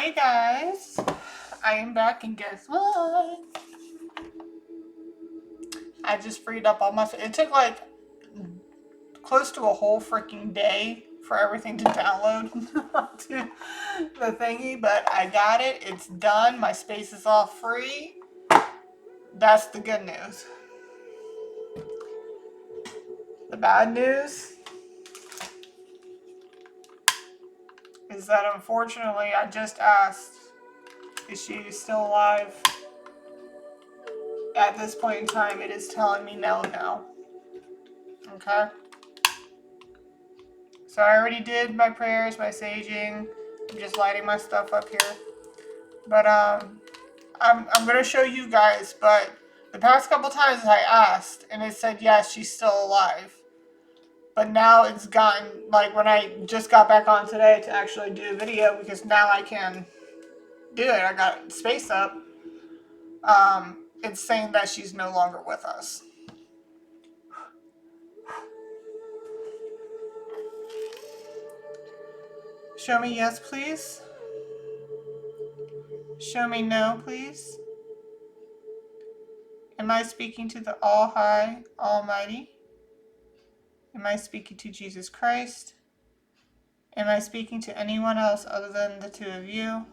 Hey guys, I am back and guess what? I just freed up all my, it took like close to a whole freaking day for everything to download to the thingy, but I got it, it's done, my space is all free. That's the good news. The bad news is that unfortunately I just asked, is she still alive? At this point in time, it is telling me no. Okay? So I already did my prayers, my saging. I'm just lighting my stuff up here. But I'm gonna show you guys, but the past couple times I asked and it said yes, she's still alive. But now it's gotten, like when I just got back on today to actually do a video, because now I can do it, I got space up, it's saying that she's no longer with us. Show me yes, please. Show me no, please. Am I speaking to the All-High, Almighty? Am I speaking to Jesus Christ? Am I speaking to anyone else other than the two of you?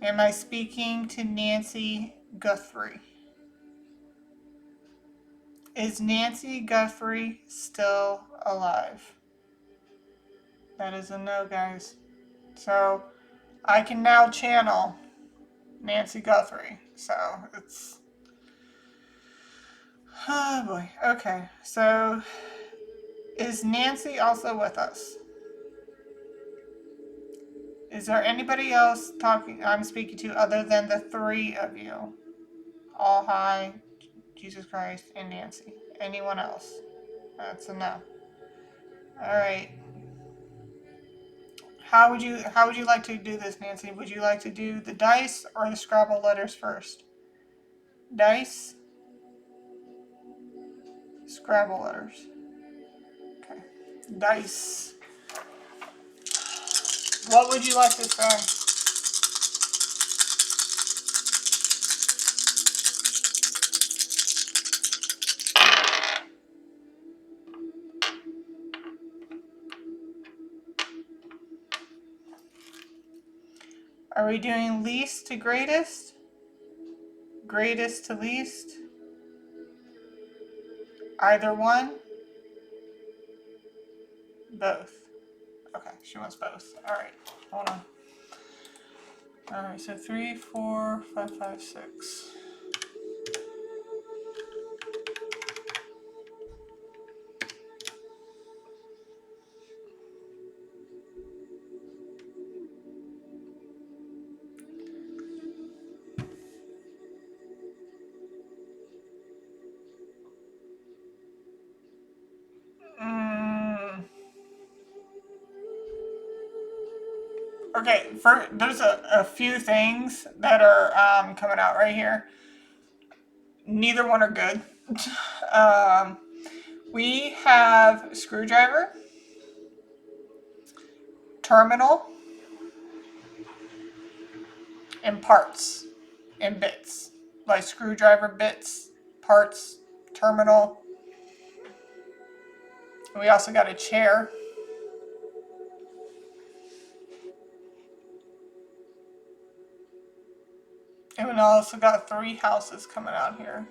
Am I speaking to Nancy Guthrie? Is Nancy Guthrie still alive? That is a no, guys. So I can now channel Nancy Guthrie. So it's... oh boy. Okay. So is Nancy also with us? Is there anybody else I'm speaking to other than the three of you? All High, Jesus Christ, and Nancy. Anyone else? That's a no. Alright. How would you like to do this, Nancy? Would you like to do the dice or the Scrabble letters first? Dice, Scrabble letters. Okay. Dice. What would you like to say? Are we doing least to greatest? Greatest to least? Either one? Both. Okay, she wants both. Alright, hold on. Alright, so 3, 4, 5, 5, 6. Okay, there's a few things that are coming out right here. Neither one are good. We have screwdriver, terminal, and parts and bits. Like screwdriver bits, parts, terminal. We also got a chair. And we also got 3 houses coming out here.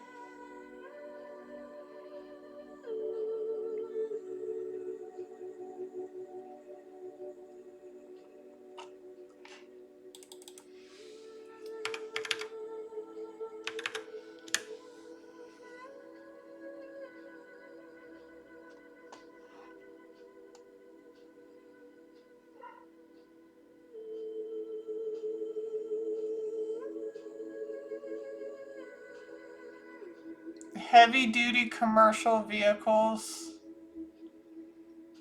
Heavy duty commercial vehicles,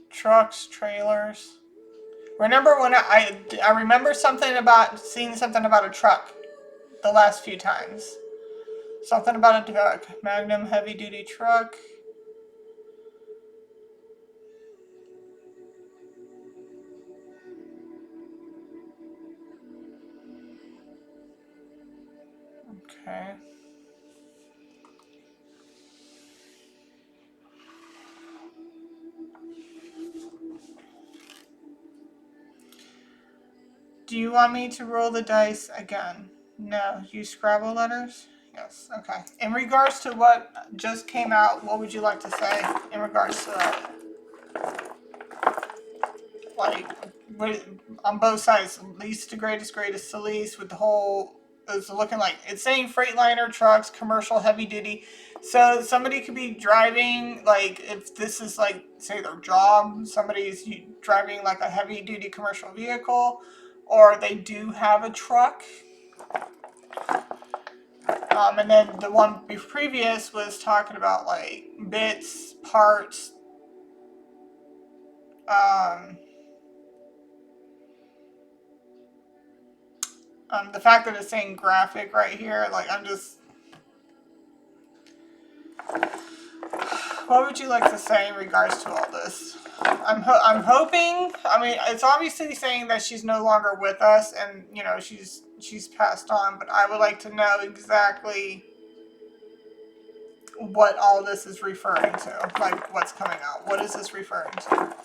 trucks, trailers. Remember when I remember seeing something about a truck the last few times. Something about a truck. Magnum heavy duty truck. Okay. Do you want me to roll the dice again? No. Use Scrabble letters? Yes. Okay. In regards to what just came out, what would you like to say in regards to that? Like, on both sides, least to greatest, greatest to least, with the whole, it's looking like, it's saying Freightliner, trucks, commercial, heavy duty. So somebody could be driving, like, if this is like, say their job, somebody's driving like a heavy duty commercial vehicle, or they do have a truck. And then the one previous was talking about like bits, parts, the fact that it's saying graphic right here, like I'm just, what would you like to say in regards to all this? I'm hoping, I mean, it's obviously saying that she's no longer with us and, you know, she's passed on, but I would like to know exactly what all this is referring to, like what's coming out. What is this referring to?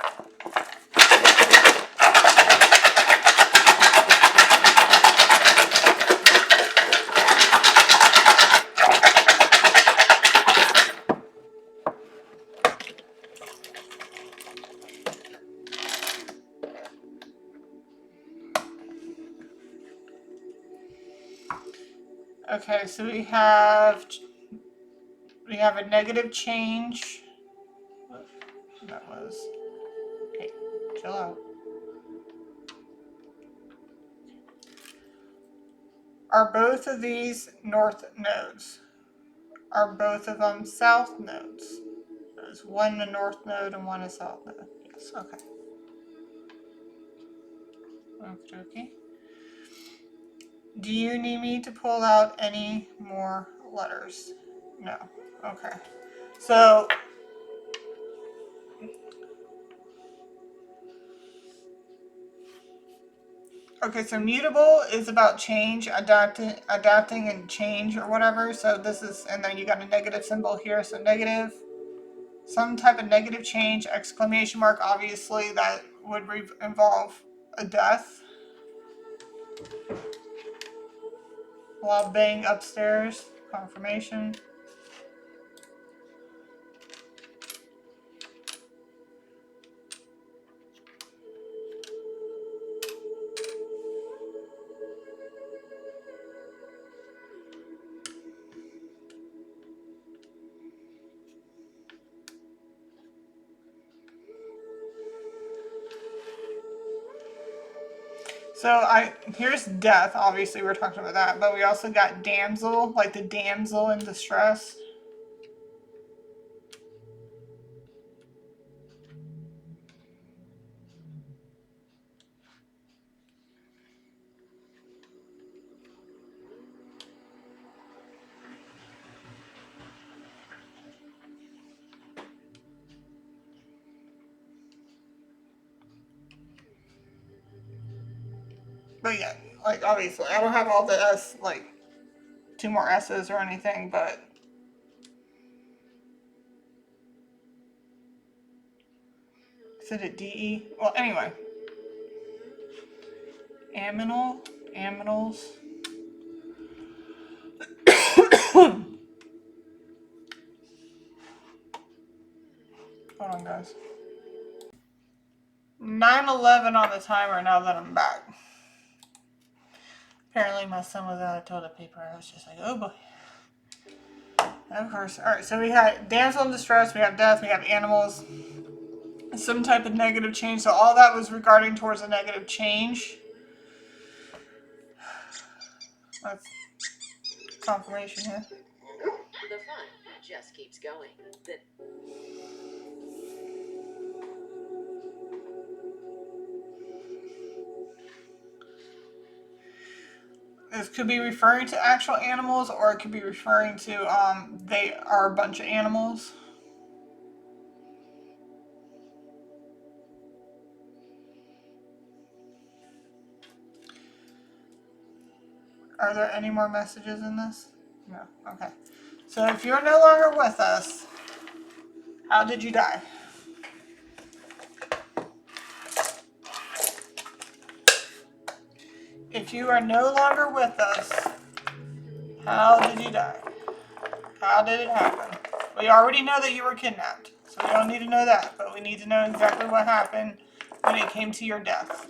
Okay, so we have a negative change. That was, hey, chill out. Are both of these north nodes? Are both of them south nodes? There's one a north node and one a south node. Yes, okay. Okay. Do you need me to pull out any more letters? No. Okay. So, so mutable is about change, adapting and change or whatever. So this is, and then you got a negative symbol here. So negative, some type of negative change, exclamation mark, obviously that would involve a death. Loud bang upstairs, confirmation. So here's death, obviously we're talking about that, but we also got damsel, like the damsel in distress. But yeah, like obviously, I don't have all the S, like 2 more S's or anything, but is it a DE? Well, anyway. Aminals. Hold on, guys. 9:11 on the timer now that I'm back. Apparently my son was out of toilet paper. I was just like, oh boy. Of course. Alright, so we had damsel in distress, we have death, we have animals, some type of negative change. So all that was regarding towards a negative change. That's confirmation here. The fun just keeps going. This could be referring to actual animals, or it could be referring to they are a bunch of animals. Are there any more messages in this? No. Okay. So if you're no longer with us, how did you die? If you are no longer with us, how did you die? How did it happen? We already know that you were kidnapped, so we don't need to know that, but we need to know exactly what happened when it came to your death.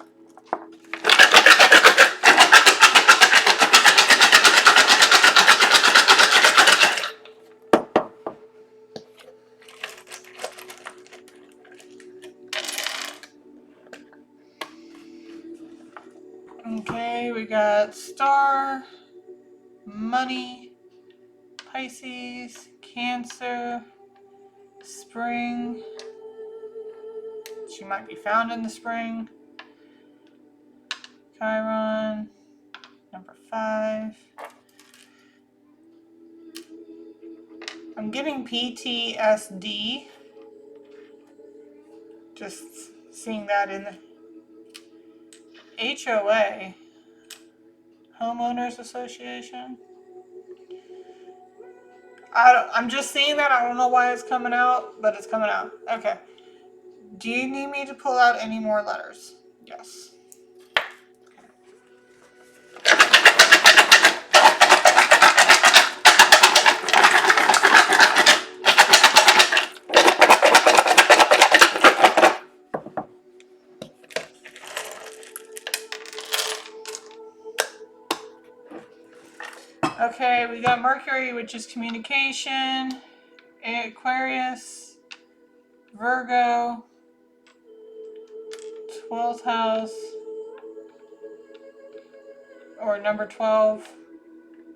Okay, we got Star, Money, Pisces, Cancer, Spring. She might be found in the spring. Chiron, number 5. I'm getting PTSD. Just seeing that in the HOA, Homeowners Association. I'm just seeing that. I don't know why it's coming out, but it's coming out. Okay. Do you need me to pull out any more letters? Yes. Okay, we got Mercury, which is communication, Aquarius, Virgo, 12th house, or number 12.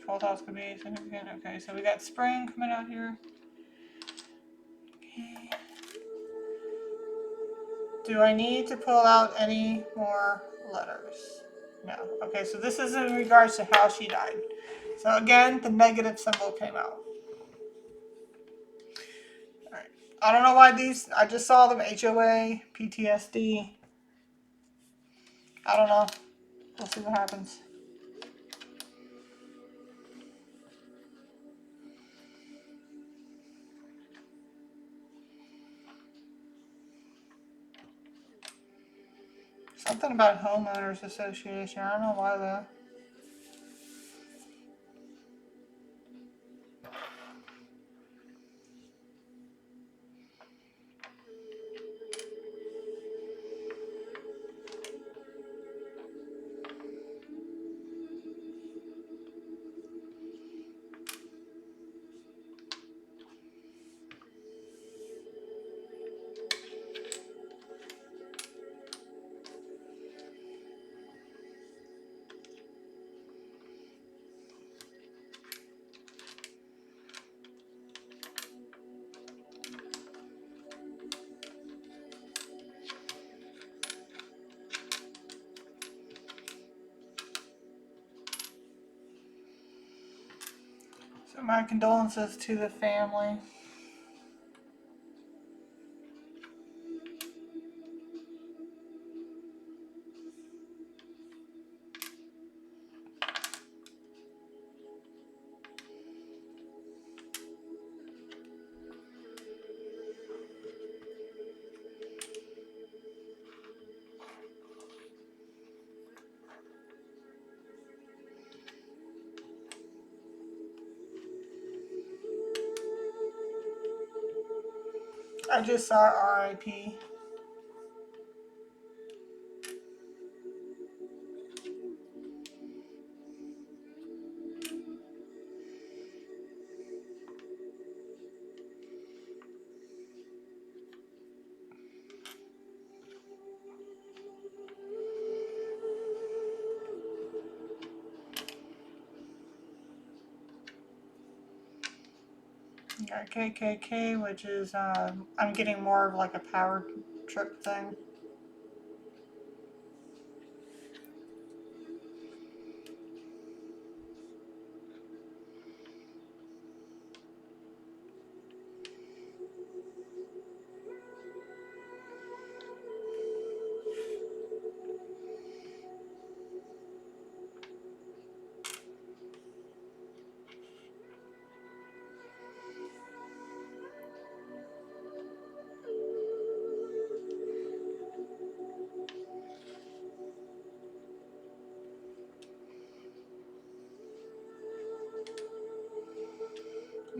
12th house could be significant. Okay, so we got spring coming out here. Okay. Do I need to pull out any more letters? No. Okay, so this is in regards to how she died. So again, the negative symbol came out. All right. I don't know why these, I just saw them, HOA, PTSD. I don't know. We'll see what happens. Something about homeowners association. I don't know why though. So my condolences to the family. I just saw RIP. Got KKK, which is, I'm getting more of like a power trip thing.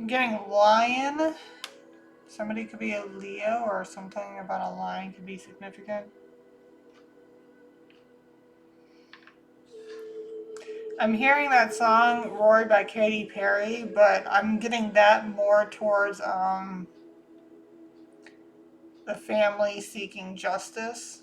getting lion. Somebody could be a Leo, or something about a lion could be significant. I'm hearing that song Rory by Katy Perry, but I'm getting that more towards the family seeking justice.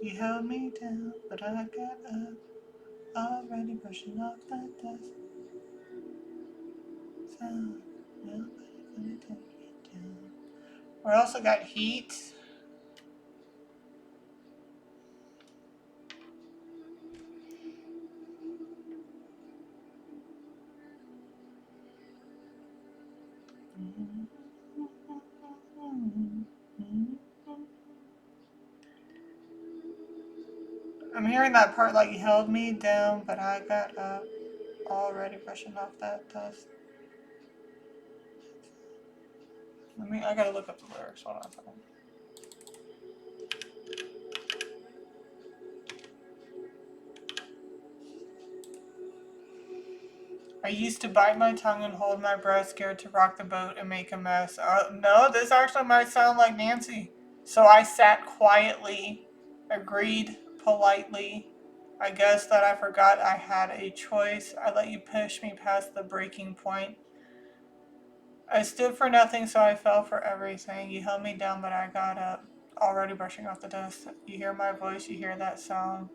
You held me down, but I got up, already brushing off that dust. Sound, nobody gonna take me down. We also got heat. I'm hearing that part like you held me down, but I got up, already brushing off that dust. I gotta look up the lyrics. Hold on a second. I used to bite my tongue and hold my breath, scared to rock the boat and make a mess. No, this actually might sound like Nancy. So I sat quietly, agreed politely. I guess that I forgot I had a choice. I let you push me past the breaking point. I stood for nothing, so I fell for everything. You held me down, but I got up, already brushing off the dust. You hear my voice, you hear that sound.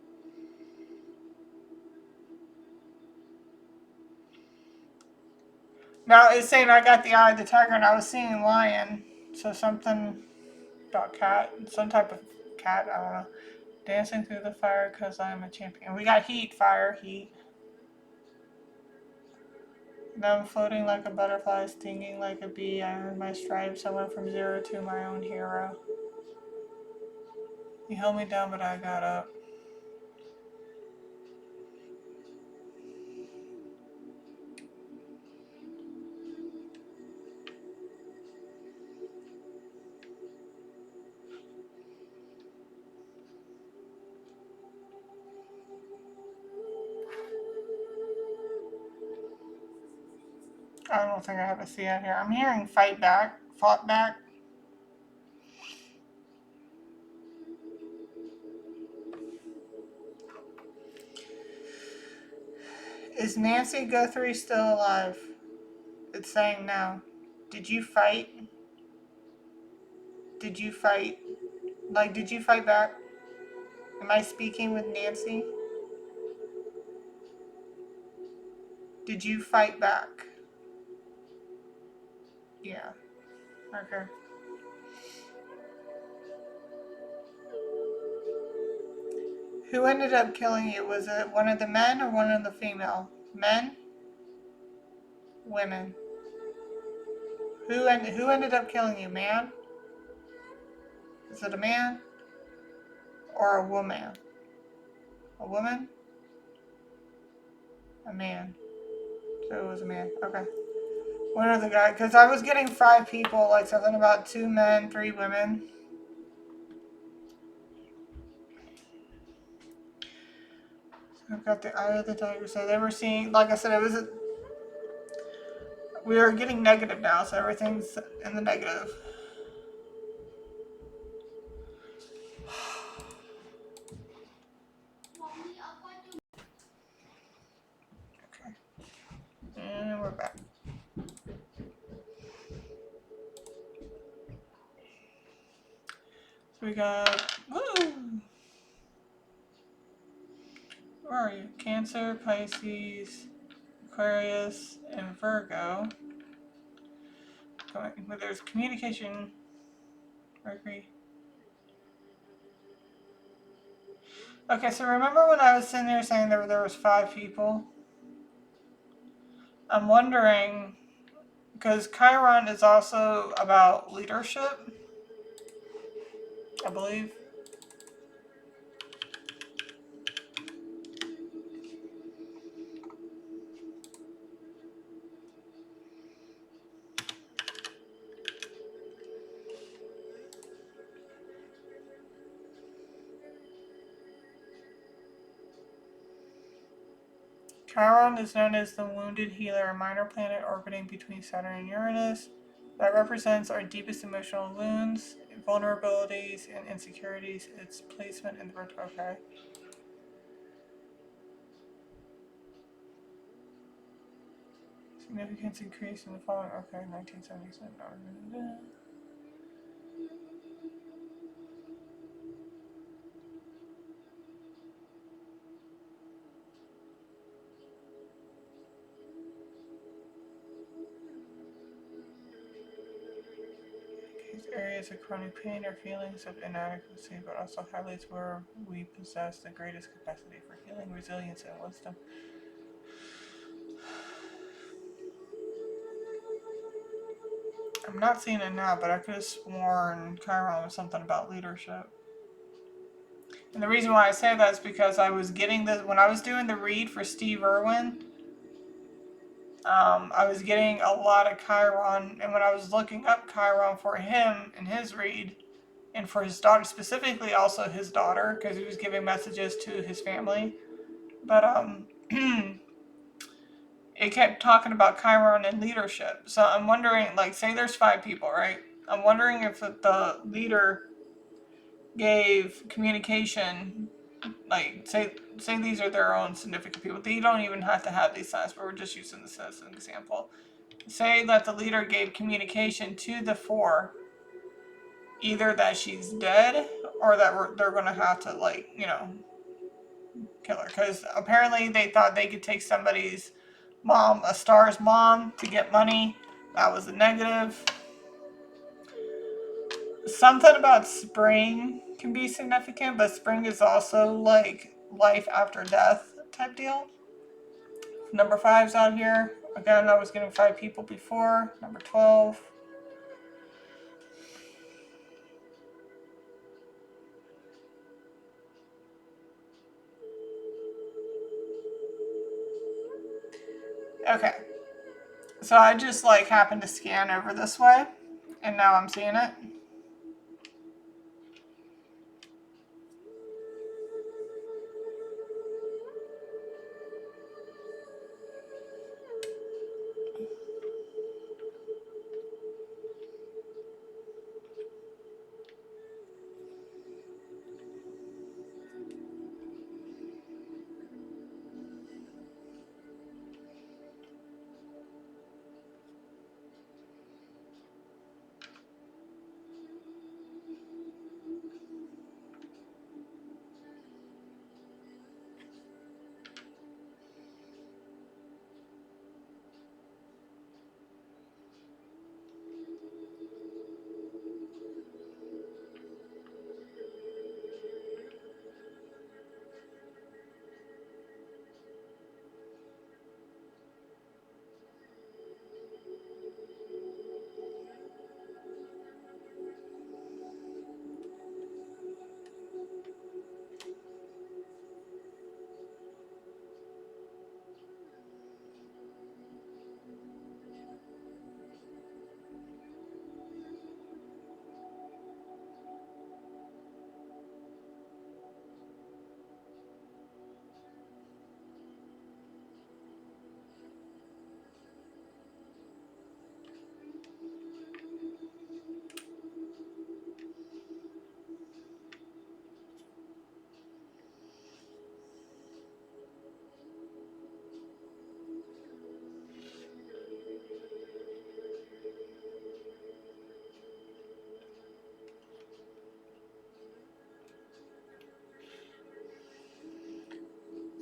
Now it's saying I got the eye of the tiger, and I was seeing lion. So something about cat, some type of cat, I don't know. Dancing through the fire because I am a champion. We got heat, fire, heat. Now I'm floating like a butterfly, stinging like a bee. I earned my stripes. I went from zero to my own hero. You held me down, but I got up. I don't think I have a C out here. I'm hearing fight back, fought back. Is Nancy Guthrie still alive? It's saying no. Did you fight? Did you fight? Like, did you fight back? Am I speaking with Nancy? Did you fight back? Yeah. Okay. Who ended up killing you? Was it one of the men or one of the female? Men? Women? Who ended up killing you? Man? Is it a man or a woman? A woman? A man. So it was a man. Okay. One of the guys, because I was getting 5 people, like something about 2 men, 3 women. So I've got the eye of the tiger. So they were seeing, like I said, we are getting negative now, so everything's in the negative. Okay. And we're back. So we got, woo! Where are you? Cancer, Pisces, Aquarius, and Virgo. But there's communication, Mercury. Okay, so remember when I was sitting there saying there was 5 people? I'm wondering, because Chiron is also about leadership, I believe. Chiron is known as the wounded healer, a minor planet orbiting between Saturn and Uranus that represents our deepest emotional wounds, vulnerabilities, and insecurities. Its placement in the birth. Okay. Significance increase in the following. Okay, 1977. These areas of chronic pain are feelings of inadequacy, but also highlights where we possess the greatest capacity for healing, resilience, and wisdom. I'm not seeing it now, but I could have sworn Chiron was something about leadership. And the reason why I say that is because I was getting this when I was doing the read for Steve Irwin. I was getting a lot of Chiron, and when I was looking up Chiron for him and his read, and for his daughter, specifically also his daughter, because he was giving messages to his family. But it kept talking about Chiron and leadership. So I'm wondering, like, say there's 5 people, right? I'm wondering if the leader gave communication, like, say these are their own significant people. They don't even have to have these signs, but we're just using this as an example. Say that the leader gave communication to the 4, either that she's dead or that they're going to have to, like, kill her. Because apparently they thought they could take somebody's mom, a star's mom, to get money. That was a negative. Something about spring can be significant, but spring is also like life after death type deal. Number 5's out here. Again, I was getting 5 people before. Number 12. Okay. So I just like happened to scan over this way, and now I'm seeing it.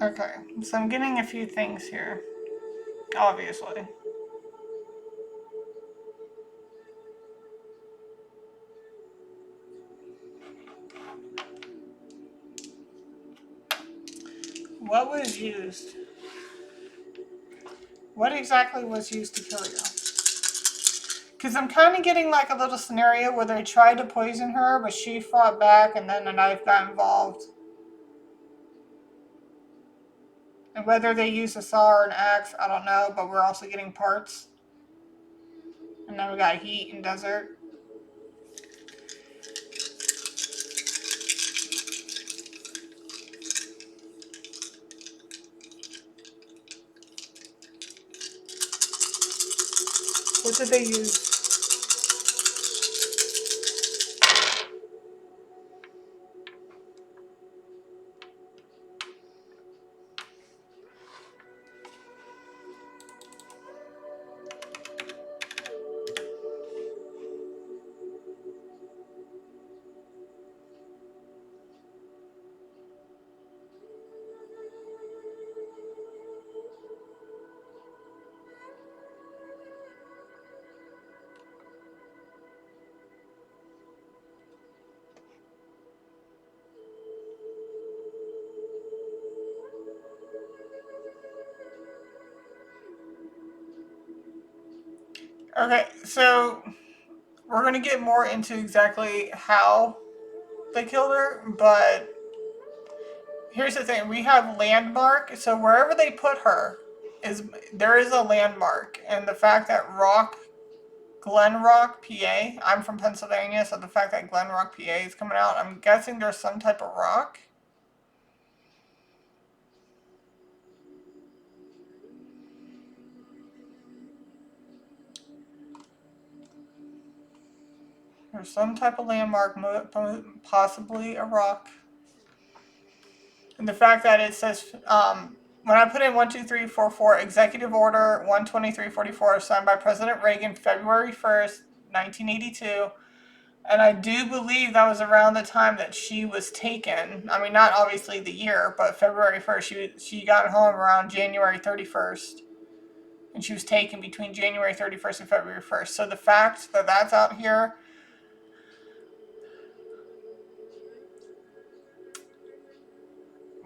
Okay, so I'm getting a few things here, obviously. What was used? What exactly was used to kill you? Because I'm kind of getting like a little scenario where they tried to poison her, but she fought back and then a knife got involved. And whether they used a saw or an axe, I don't know, but we're also getting parts. And then we got heat and desert. What did they use? Okay, so we're going to get more into exactly how they killed her, but here's the thing. We have landmark, so wherever they put her, there is a landmark, and the fact that Glen Rock, PA, I'm from Pennsylvania, so the fact that Glen Rock, PA is coming out, I'm guessing there's some type of rock. There's some type of landmark, possibly a rock. And the fact that it says, when I put in 12344, Executive Order 12344, signed by President Reagan, February 1st, 1982. And I do believe that was around the time that she was taken. I mean, not obviously the year, but February 1st. She got home around January 31st. And she was taken between January 31st and February 1st. So the fact that that's out here,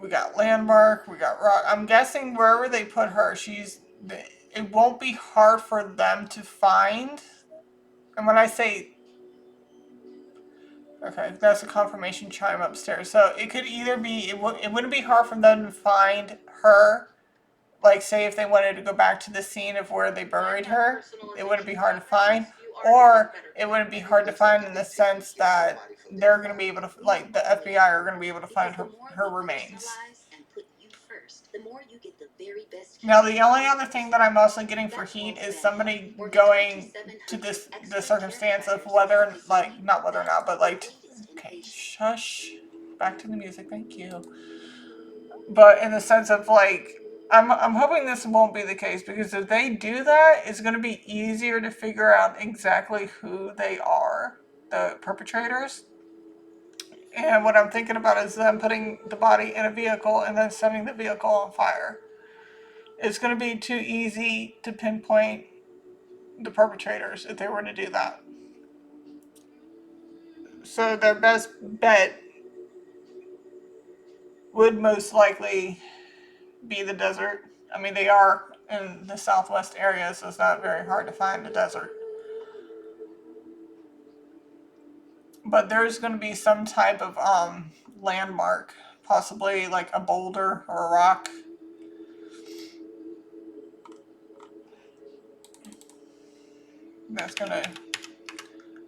we got landmark, we got rock. I'm guessing wherever they put her, it won't be hard for them to find. And when I say, okay, that's a confirmation chime upstairs. So it could either be, it wouldn't be hard for them to find her. Like, say if they wanted to go back to the scene of where they buried her, it wouldn't be hard to find. Or it wouldn't be hard to find in the sense that they're going to be able to, like, the FBI are going to be able to find her remains. Now, the only other thing that I'm mostly getting for heat is somebody going to the circumstance of whether, like, not whether or not, but, like, okay, shush. Back to the music, thank you. But in the sense of, like, I'm hoping this won't be the case, because if they do that, it's going to be easier to figure out exactly who they are, the perpetrators. And what I'm thinking about is them putting the body in a vehicle and then setting the vehicle on fire. It's going to be too easy to pinpoint the perpetrators if they were to do that. So their best bet would most likely be the desert. I mean, they are in the southwest area, so it's not very hard to find the desert. But there's going to be some type of landmark, possibly like a boulder or a rock. That's going to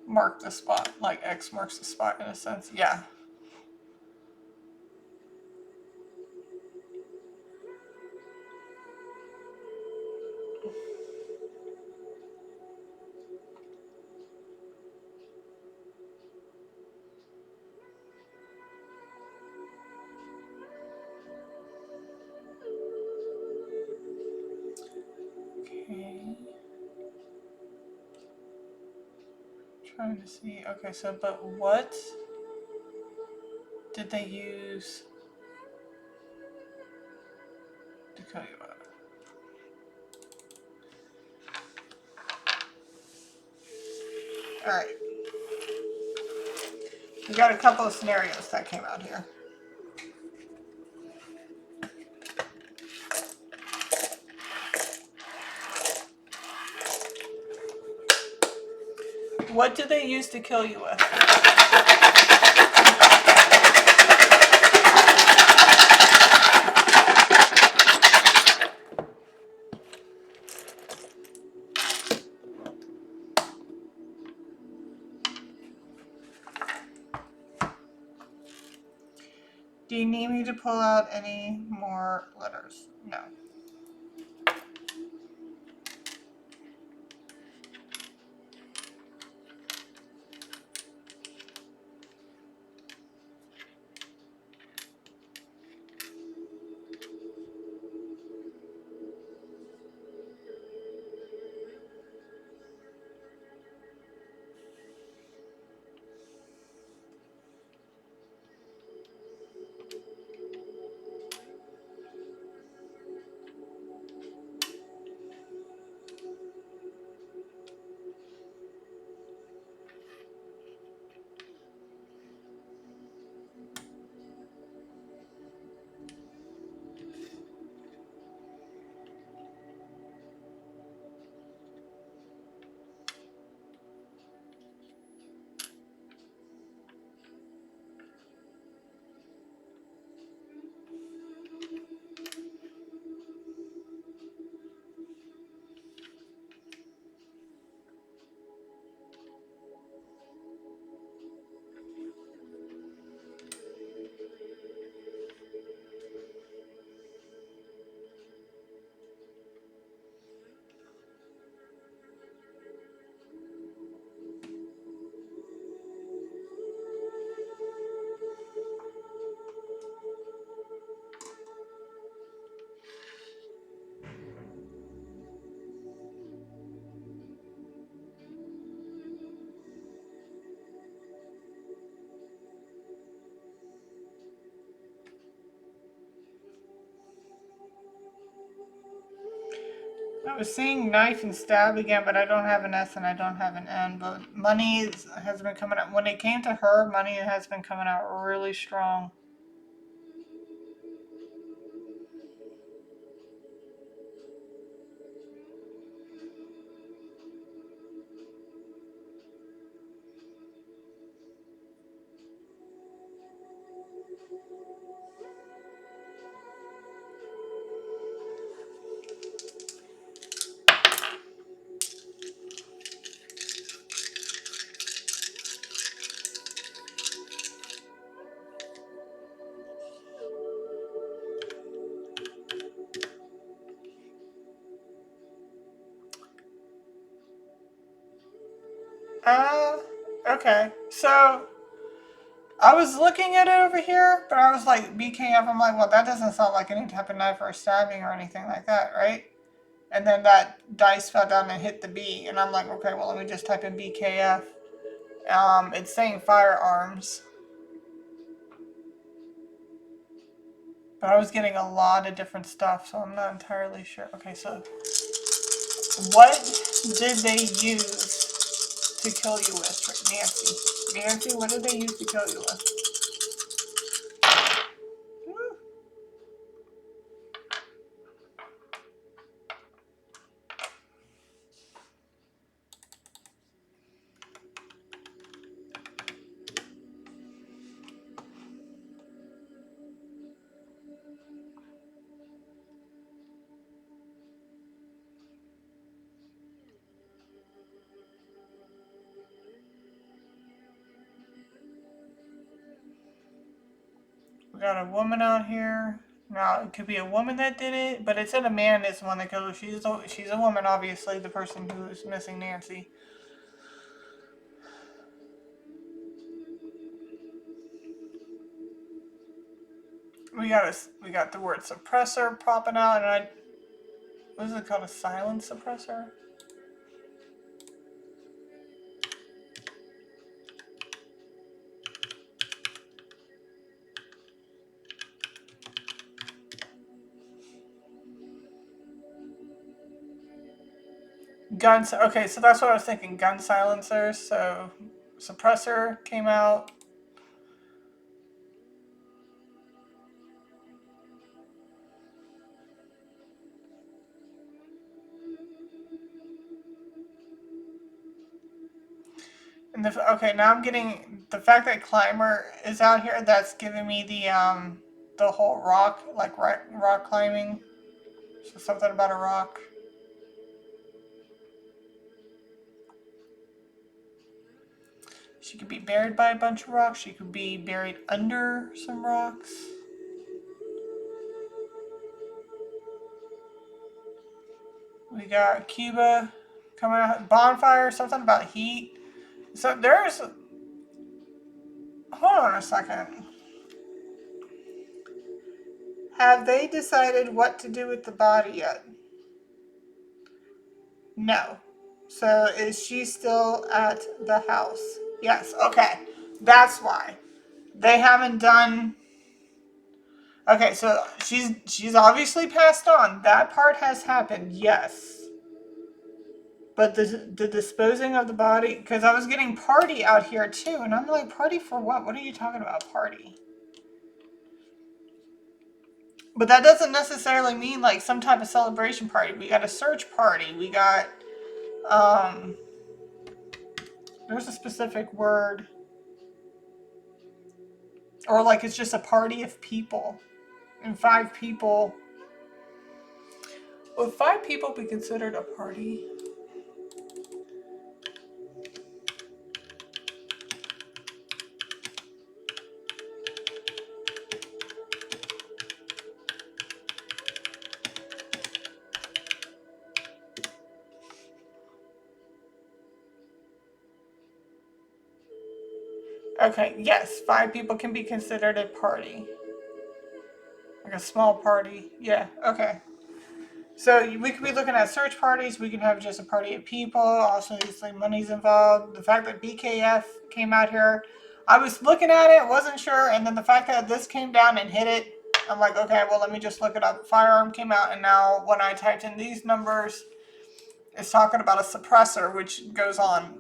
mark the spot, like X marks the spot in a sense. Yeah. Okay. Trying to see. Okay, so, but what did they use to kill you about? Alright. We got a couple of scenarios that came out here. What did they use to kill you with? Do you need me to pull out any more letters? No. I was seeing knife and stab again, but I don't have an S and I don't have an N. But money has been coming out. When it came to her, money has been coming out really strong. Okay. So I was looking at it over here, but I was like BKF. I'm like, well, that doesn't sound like any type of knife or stabbing or anything like that, right? And then that dice fell down and hit the B, and I'm like, okay, well, let me just type in BKF. It's saying firearms, but I was getting a lot of different stuff, so I'm not entirely sure. Okay, so what did they use to kill you with, Nancy? Nancy, what did they use to kill you with? We got a woman out here. Now, it could be a woman that did it, but it said a man is the one that killed her. She's a woman, obviously, the person who's missing Nancy. We got the word suppressor popping out, and what is it called? A silence suppressor? Guns. Okay, so that's what I was thinking. Gun silencers. So suppressor came out. And okay, now I'm getting the fact that climber is out here. That's giving me the whole rock, like rock climbing. So something about a rock. She could be buried by a bunch of rocks. She could be buried under some rocks. We got Cuba coming out. Bonfire, something about heat. So there's. Hold on a second. Have they decided what to do with the body yet? No. So is she still at the house? Yes. Okay. That's why. They haven't done. Okay, so she's obviously passed on. That part has happened, yes. But the disposing of the body, because I was getting party out here too, and I'm like, party for what? What are you talking about, party? But that doesn't necessarily mean like some type of celebration party. We got a search party. We got um. There's a specific word, or like it's just a party of people, and 5 people. Would 5 people be considered a party? Okay, yes, 5 people can be considered a party. Like a small party. Yeah, okay. So we could be looking at search parties. We can have just a party of people. Also, obviously, money's involved. The fact that BKF came out here, I was looking at it, wasn't sure, and then the fact that this came down and hit it, I'm like, okay, well, let me just look it up. Firearm came out, and now when I typed in these numbers, is talking about a suppressor, which goes on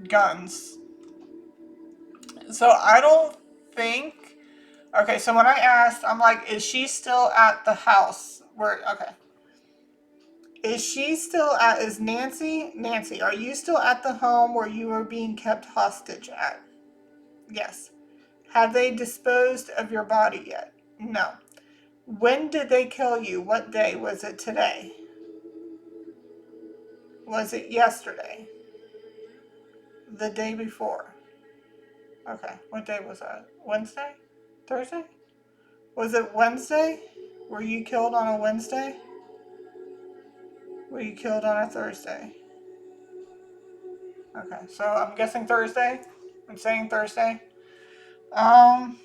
guns. So I don't think. Okay, so when I asked, I'm like, is she still at the house? Okay. Is she still at, is Nancy, are you still at the home where you were being kept hostage at? Yes. Have they disposed of your body yet? No. When did they kill you? What day? Was it today? Was it yesterday? The day before? Okay. What day was that? Wednesday? Thursday? Was it Wednesday? Were you killed on a Wednesday? Were you killed on a Thursday? Okay, so I'm guessing Thursday. I'm saying Thursday. Um,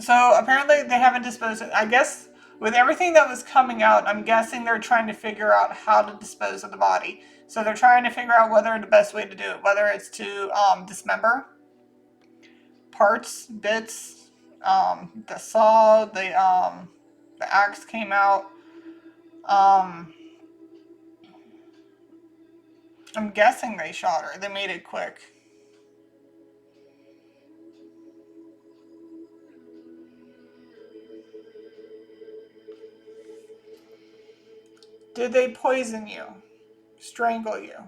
so apparently they haven't disposed of, I guess with everything that was coming out, I'm guessing they're trying to figure out how to dispose of the body. So they're trying to figure out whether the best way to do it, whether it's to dismember parts, bits, the saw, the axe came out. I'm guessing they shot her. They made it quick. Did they poison you? Strangle you?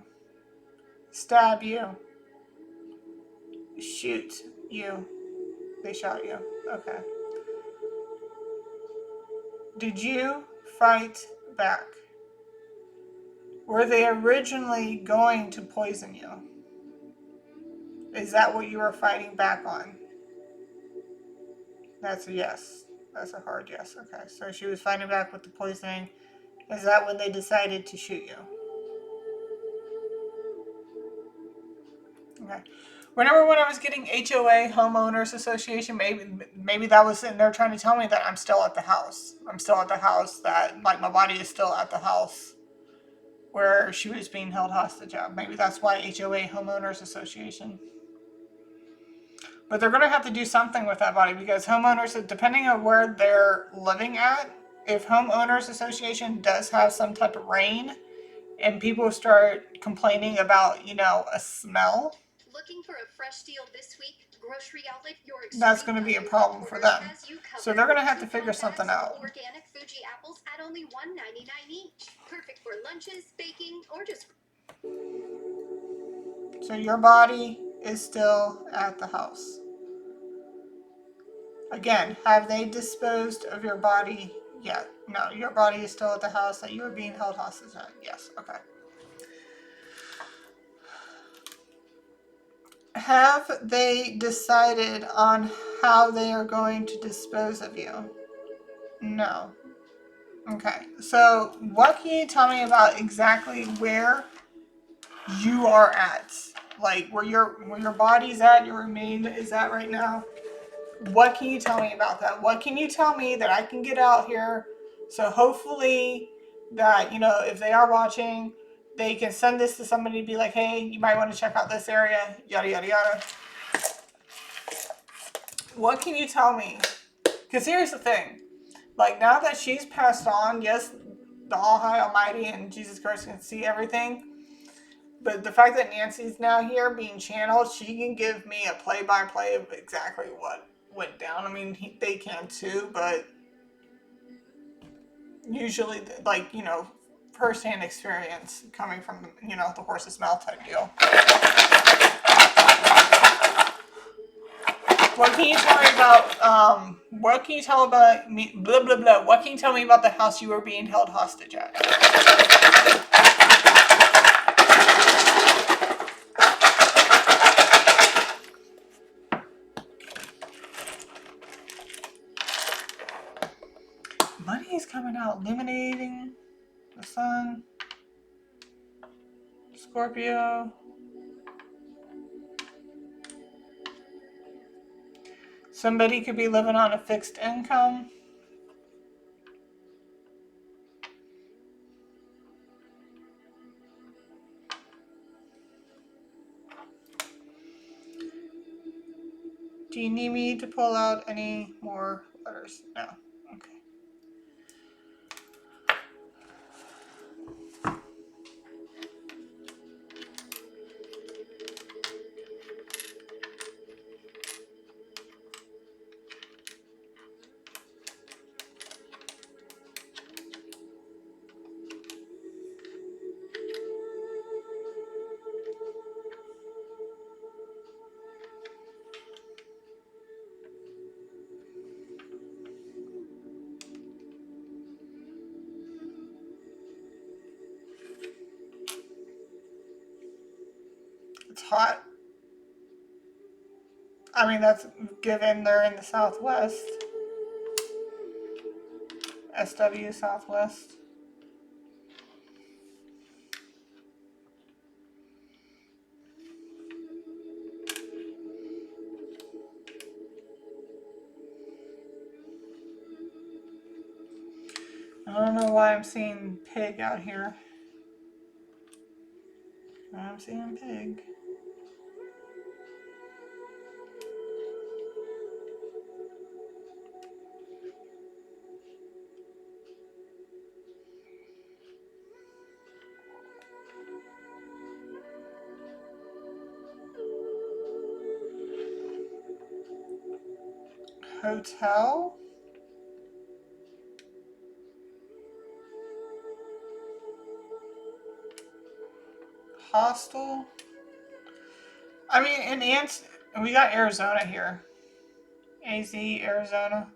Stab you? Shoot you? They shot you. Okay. Did you fight back? Were they originally going to poison you? Is that what you were fighting back on? That's a yes. That's a hard yes. Okay. So she was fighting back with the poisoning. Is that when they decided to shoot you? Okay. Remember when I was getting HOA, homeowners association? Maybe that was in there trying to tell me that I'm still at the house. I'm still at the house. That like my body is still at the house where she was being held hostage at. Maybe that's why HOA, homeowners association. But they're going to have to do something with that body because homeowners, depending on where they're living at, if homeowners association does have some type of rain and people start complaining about, a smell. Looking for a fresh deal this week? Grocery outlet, that's going to be a problem for them. So they're going to have to figure something out. Organic Fuji apples at only $1.99 each. Perfect for lunches, baking, or just... So your body is still at the house. Again, have they disposed of your body yet? No, your body is still at the house that you were being held hostage at. Yes, okay. Have they decided on how they are going to dispose of you? No. Okay, so what can you tell me about exactly where you are at? Like where your body's at, your remain is at right now? What can you tell me about that? What can you tell me that I can get out here? So hopefully that, if they are watching, they can send this to somebody to be like, hey, you might want to check out this area, yada, yada, yada. What can you tell me? Because here's the thing. Like, now that she's passed on, yes, the All High Almighty and Jesus Christ can see everything. But the fact that Nancy's now here being channeled, she can give me a play-by-play of exactly what went down. I mean, they can too, but usually, like, first-hand experience coming from, the horse's mouth type deal. What can you tell me about, what can you tell about me, blah, blah, blah. What can you tell me about the house you were being held hostage at? Money is coming out, illuminating the sun, Scorpio. Somebody could be living on a fixed income. Do you need me to pull out any more letters? No. Okay. It's hot. I mean, that's given they're in the Southwest. SW Southwest. I don't know why I'm seeing pig out here. I'm seeing pig. Hotel? Hostel? I mean, we got Arizona here. AZ, Arizona.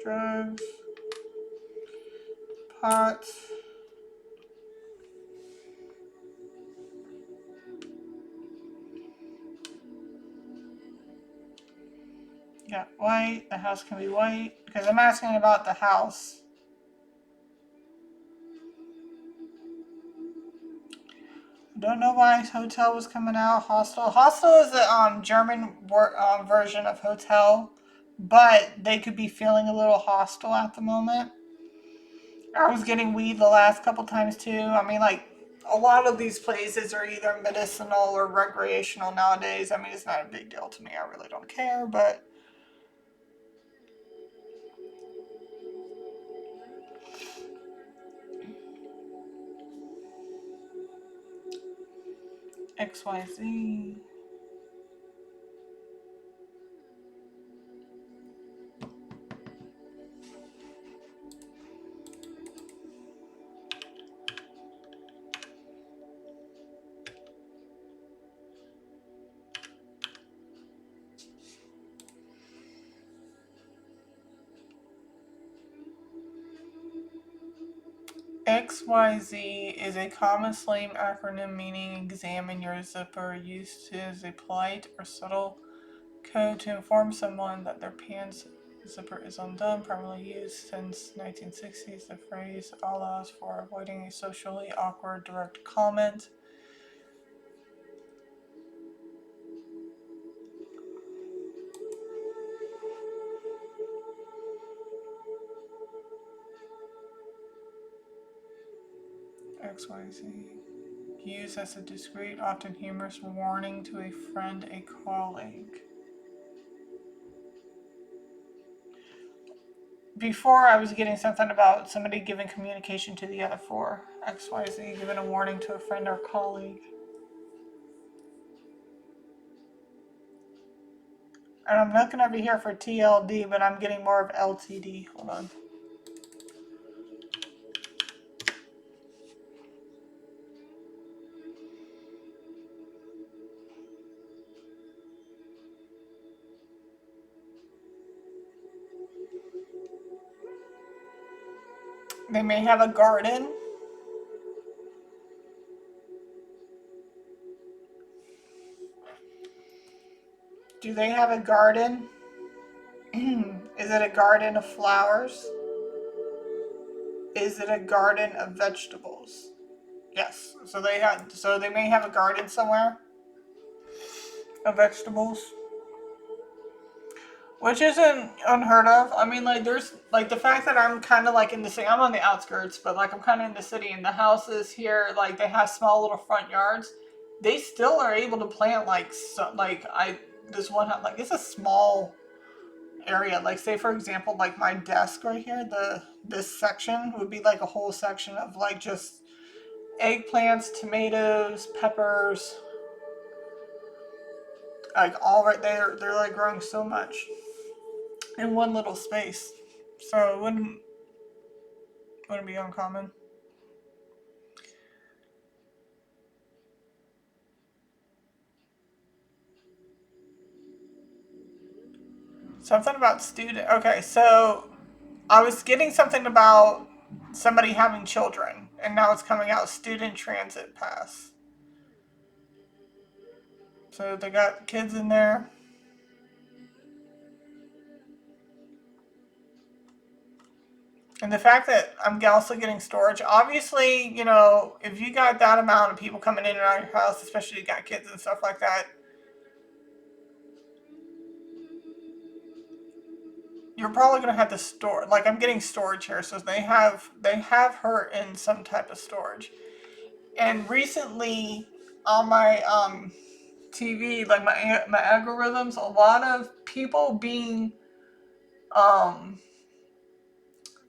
Drugs, pot. Yeah, white. The house can be white. Because I'm asking about the house. Don't know why hotel was coming out. Hostel. Hostel is the German version of hotel. But they could be feeling a little hostile at the moment. I was getting weed the last couple times too. I mean, like, a lot of these places are either medicinal or recreational nowadays. I mean, it's not a big deal to me. I really don't care, but XYZ. XYZ is a common slang acronym meaning examine your zipper, used as a polite or subtle code to inform someone that their pants zipper is undone, primarily used since 1960s. The phrase allows for avoiding a socially awkward direct comment. XYZ. Used as a discreet, often humorous warning to a friend, a colleague. Before, I was getting something about somebody giving communication to the other four. XYZ, giving a warning to a friend or colleague. And I'm looking over here for TLD, but I'm getting more of LTD. Hold on. They may have a garden. Do they have a garden? Is it a garden of flowers? Is it a garden of vegetables? Yes. So they may have a garden somewhere of vegetables. Which isn't unheard of. I mean, like, there's, like, the fact that I'm kind of, like, in the city. I'm on the outskirts, but, like, I'm kind of in the city, and the houses here, like, they have small little front yards. They still are able to plant, like, this one house, like, it's a small area. Like, say, for example, like, my desk right here, this section would be, like, a whole section of, like, just eggplants, tomatoes, peppers, like, all right there. They're, like, growing so much in one little space. So it Wouldn't be uncommon. Something about student. Okay, so I was getting something about somebody having children, and now it's coming out student transit pass. So they got kids in there. And the fact that I'm also getting storage, obviously, you know, if you got that amount of people coming in and out of your house, especially if you got kids and stuff like that, you're probably gonna have to store. Like I'm getting storage here, so they have her in some type of storage. And recently, on my TV, like my algorithms, a lot of people being um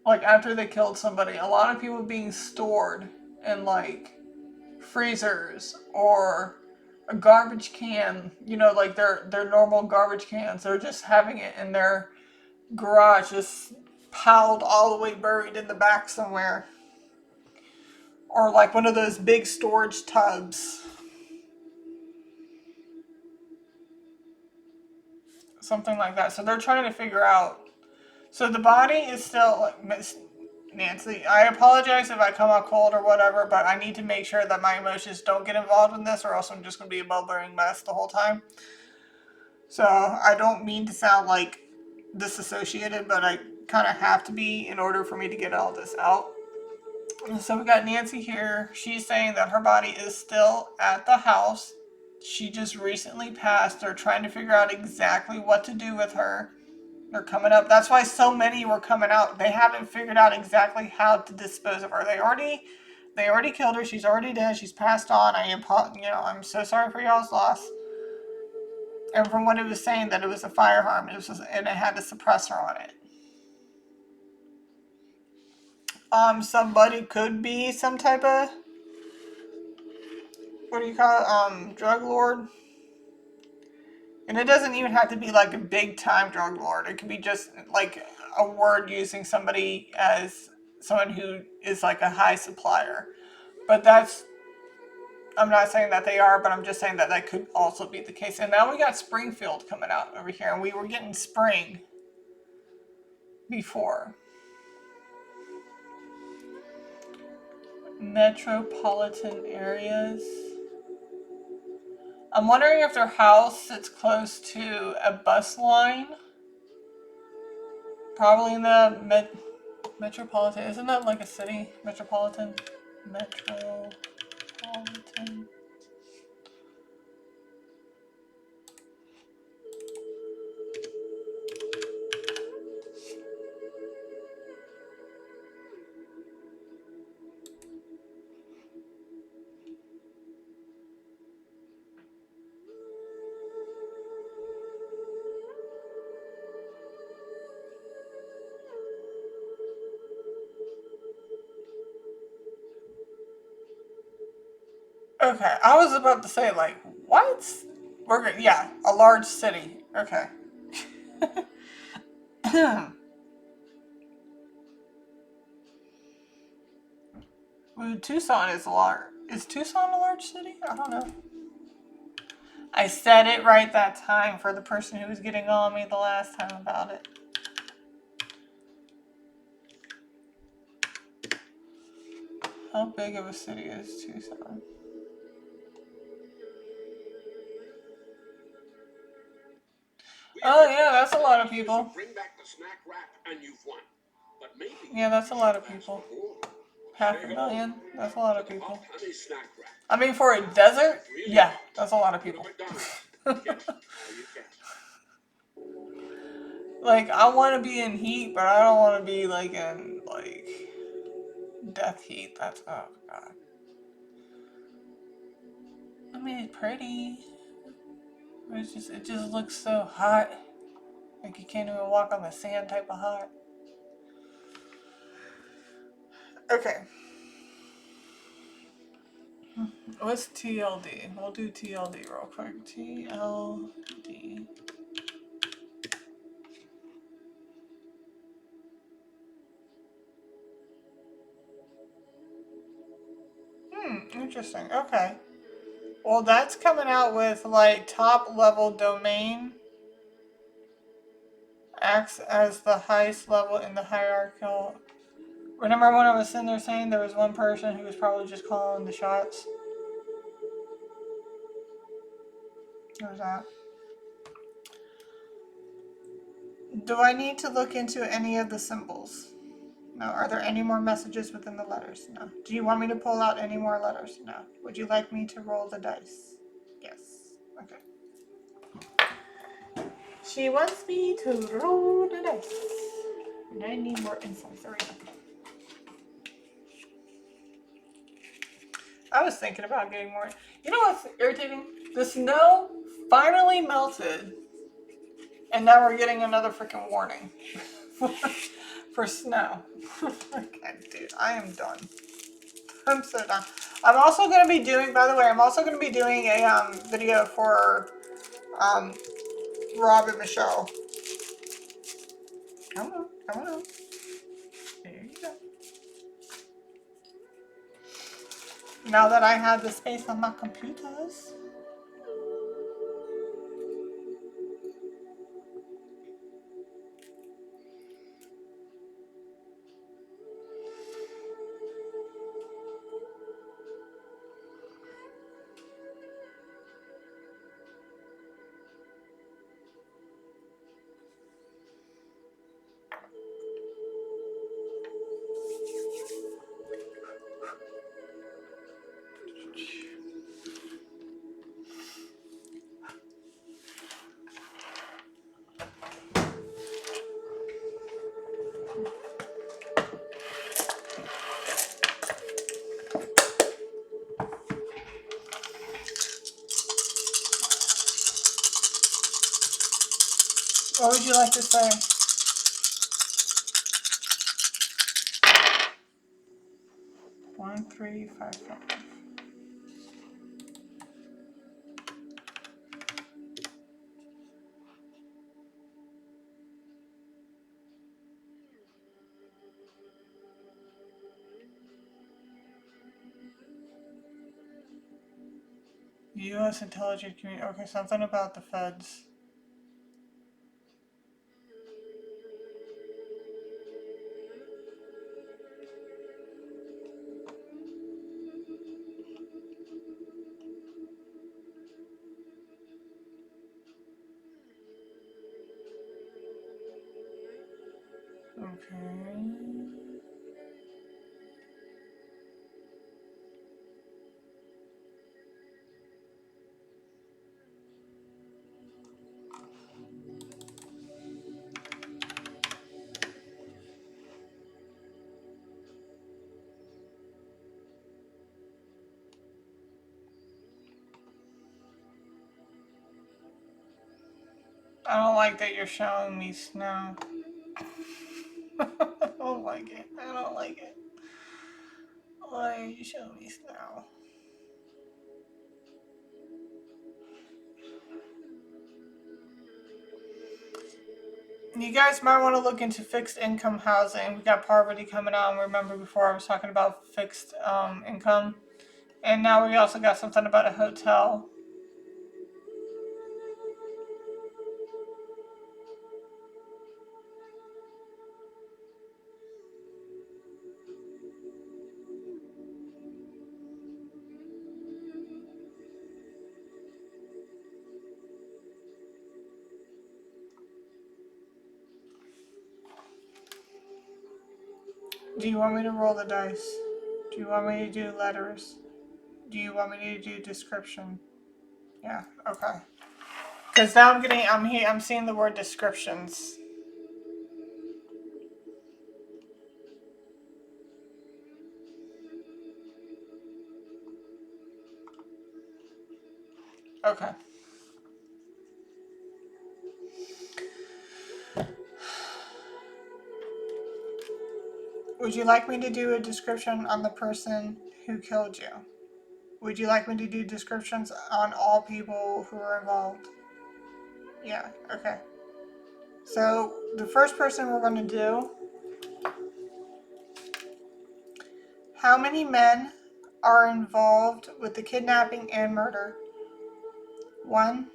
like after they killed somebody, a lot of people being stored in like freezers or a garbage can, you know, like their normal garbage cans. They're just having it in their garage, just piled all the way buried in the back somewhere. Or like one of those big storage tubs. Something like that. So they're trying to figure out. So the body is still like Miss Nancy. I apologize if I come out cold or whatever, but I need to make sure that my emotions don't get involved in this, or else I'm just gonna be a bubbling mess the whole time. So I don't mean to sound like disassociated, but I kind of have to be in order for me to get all this out. So we got Nancy here. She's saying that her body is still at the house. She just recently passed. They're trying to figure out exactly what to do with her. They're coming up. That's why so many were coming out. They haven't figured out exactly how to dispose of her. They already killed her. She's already dead. She's passed on. I'm so sorry for y'all's loss. And from what it was saying, that it was a fire harm, and it had a suppressor on it. Somebody could be some type of, what do you call it? Drug lord. And it doesn't even have to be like a big time drug lord. It could be just like a word using somebody as someone who is like a high supplier. But I'm not saying that they are, but I'm just saying that that could also be the case. And now we got Springfield coming out over here, and we were getting spring before. Metropolitan areas. I'm wondering if their house sits close to a bus line. Probably in the metropolitan. Isn't that like a city? Metropolitan? Metropolitan. Okay, I was about to say, like, what? Yeah, a large city. Okay. Ooh, Tucson is large. Is Tucson a large city? I don't know. I said it right that time for the person who was getting on me the last time about it. How big of a city is Tucson? Oh yeah, that's a lot of people. Yeah, that's a lot of people. 500,000. That's a lot of people. I mean, for a desert, yeah, that's a lot of people. Like, I want to be in heat, but I don't want to be like in like death heat. That's, oh god. I mean, it's pretty. It just looks so hot. Like you can't even walk on the sand type of hot. Okay. What's TLD? We'll do TLD real quick. TLD. Interesting. Okay. Well, that's coming out with like top level domain acts as the highest level in the hierarchical. Remember when I was sitting there saying there was one person who was probably just calling the shots? There's that. Do I need to look into any of the symbols? No. Are there any more messages within the letters? No. Do you want me to pull out any more letters? No. Would you like me to roll the dice? Yes. Okay. She wants me to roll the dice. And I need more insights. There we go. I was thinking about getting more. You know what's irritating? The snow finally melted, and now we're getting another freaking warning for snow. Okay, dude, I am done. I'm so done. I'm also going to be doing, by the way, I'm also going to be doing a video for Rob and Michelle. Come on, come on. There you go. Now that I have the space on my computers. What would you like to say? One, 3, 5, 5. U.S. intelligence community. Okay, something about the feds. Okay. I don't like that you're showing me snow. I don't like it. I don't like it. Why are you showing me snow? You guys might want to look into fixed income housing. We got poverty coming out, and remember before I was talking about fixed income, and now we also got something about a hotel. Do you want me to roll the dice? Do you want me to do letters? Do you want me to do description? Yeah, okay. Because now I'm seeing the word descriptions. Okay. Would you like me to do a description on the person who killed you? Would you like me to do descriptions on all people who are involved? Yeah, okay. So the first person we're going to do, how many men are involved with the kidnapping and murder? 1,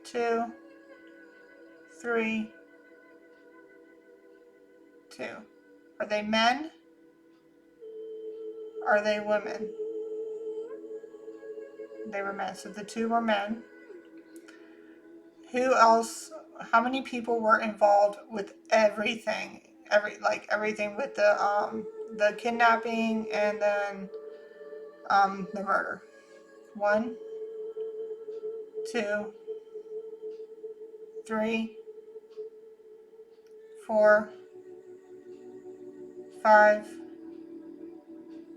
2, 3, 2. Are they men? Are they women? They were men. So the 2 were men. Who else? How many people were involved with everything? Everything with the kidnapping and then the murder. 1, 2, 3, 4, 5,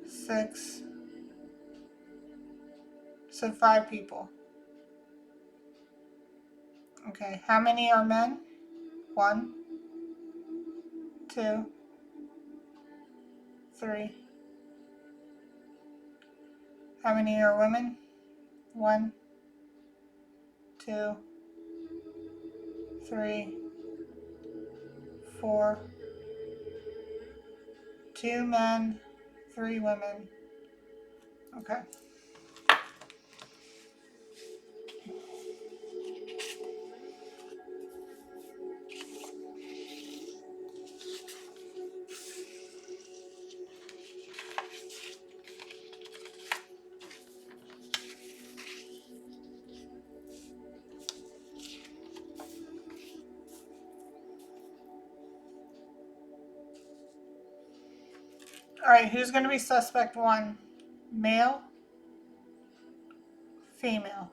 6. So 5 people. Okay. How many are men? 1, 2, 3. How many are women? 1, 2, 3, 4. 2 men, 3 women. Okay. All right, who's going to be suspect 1? Male, female.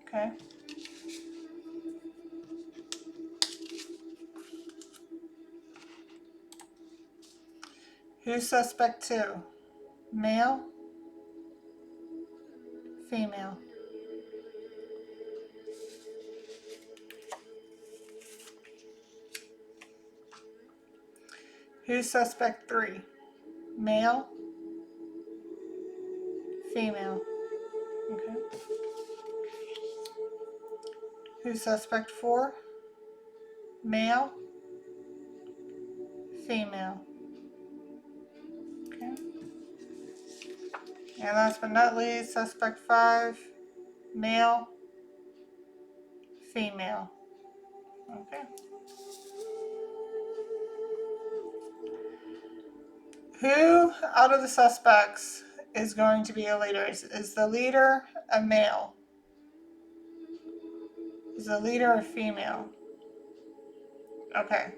Okay. Who's suspect 2? Male, female. Who's suspect 3? Male, female. Okay. Who's suspect 4? Male, female. Okay. And last but not least, suspect 5, male, female. Okay. Who out of the suspects is going to be a leader? Is the leader a male? Is the leader a female? Okay.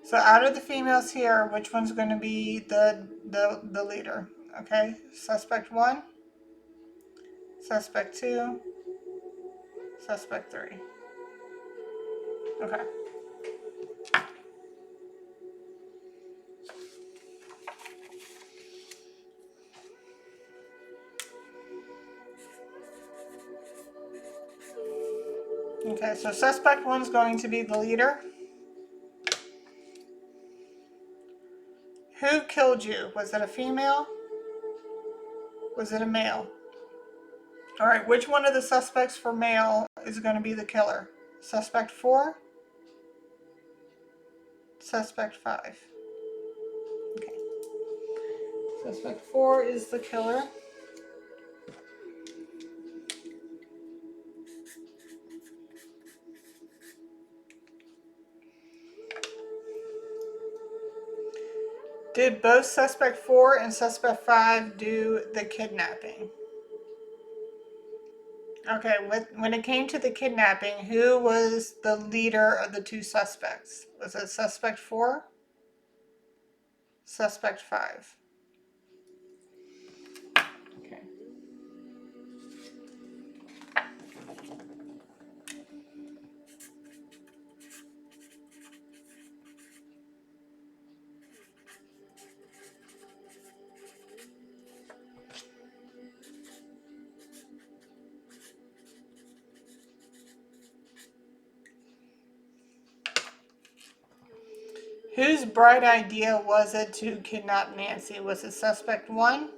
So out of the females here, which one's going to be the leader? Okay. Suspect 1, suspect 2, suspect 3. Okay. Okay, so suspect 1's going to be the leader. Who killed you? Was it a female? Was it a male? All right, which one of the suspects for male is going to be the killer? Suspect 4? Suspect 5? Okay. Suspect 4 is the killer. Did both suspect 4 and suspect 5 do the kidnapping? Okay, when it came to the kidnapping, who was the leader of the 2 suspects? Was it suspect 4? Suspect 5? Okay. Whose bright idea was it to kidnap Nancy? Was it suspect 1?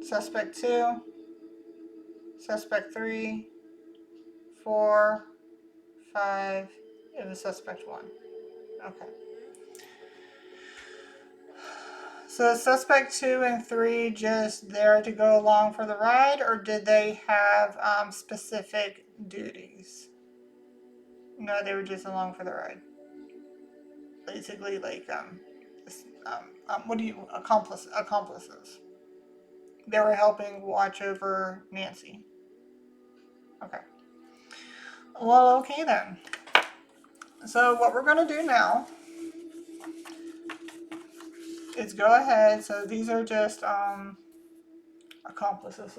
Suspect 2? Suspect 3? 4? 5? It was suspect 1. Okay. So suspect 2 and 3 just there to go along for the ride, or did they have specific duties? No, they were just along for the ride. Basically, like what do you accomplices? They were helping watch over Nancy. Okay. Well, okay then. So what we're gonna do now is go ahead. So these are just accomplices.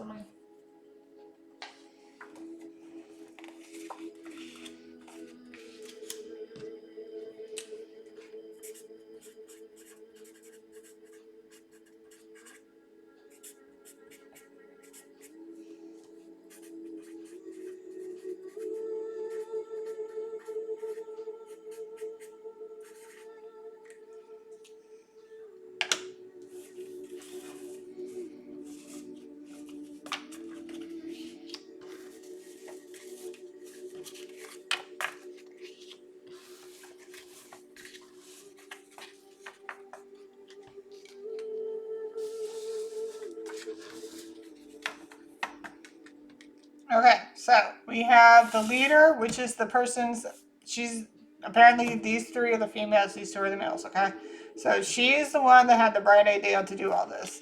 Okay, so we have the leader, which is the person's, she's, apparently these 3 are the females, these 2 are the males, okay? So she is the one that had the bright idea to do all this.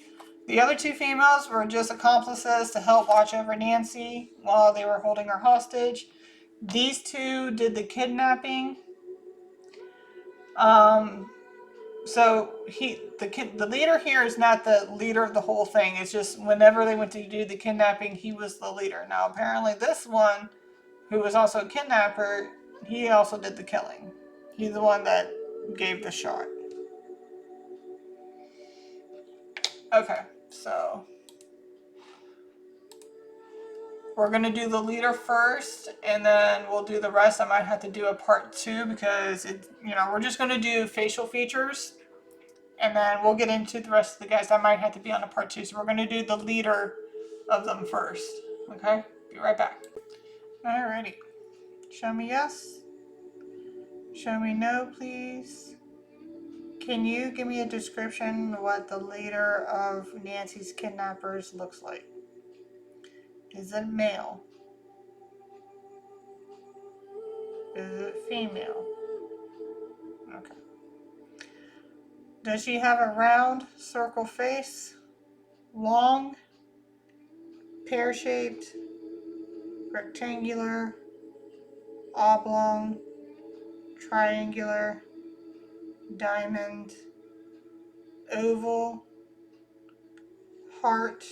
The other 2 females were just accomplices to help watch over Nancy while they were holding her hostage. These 2 did the kidnapping. So the leader here is not the leader of the whole thing. It's just whenever they went to do the kidnapping, he was the leader. Now apparently this one, who was also a kidnapper, he also did the killing. He's the one that gave the shot. Okay, so we're gonna do the leader first, and then we'll do the rest. I might have to do a part 2 because we're just gonna do facial features, and then we'll get into the rest of the guys that might have to be on a part 2. So we're gonna do the leader of them first. Okay, be right back. Alrighty, show me yes. Show me no, please. Can you give me a description of what the leader of Nancy's kidnappers looks like? Is it male? Is it female? Okay. Does she have a round circle face? Long? Pear-shaped? Rectangular? Oblong? Triangular? Diamond? Oval? Heart?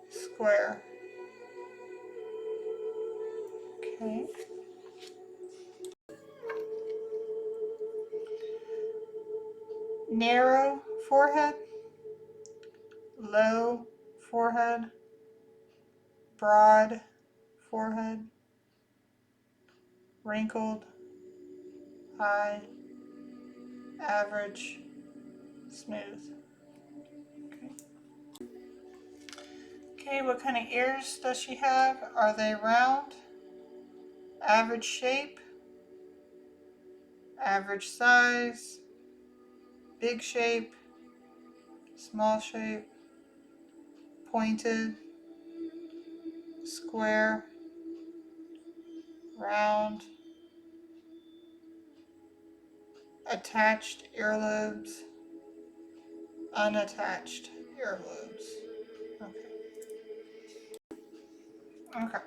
Square? Okay. Narrow forehead? Low forehead? Broad forehead? Wrinkled? High? Average? Smooth? Okay. Okay, what kind of ears does she have? Are they round? Average shape? Average size? Big shape? Small shape? Pointed? Square? Round? Attached earlobes? Unattached earlobes? Okay.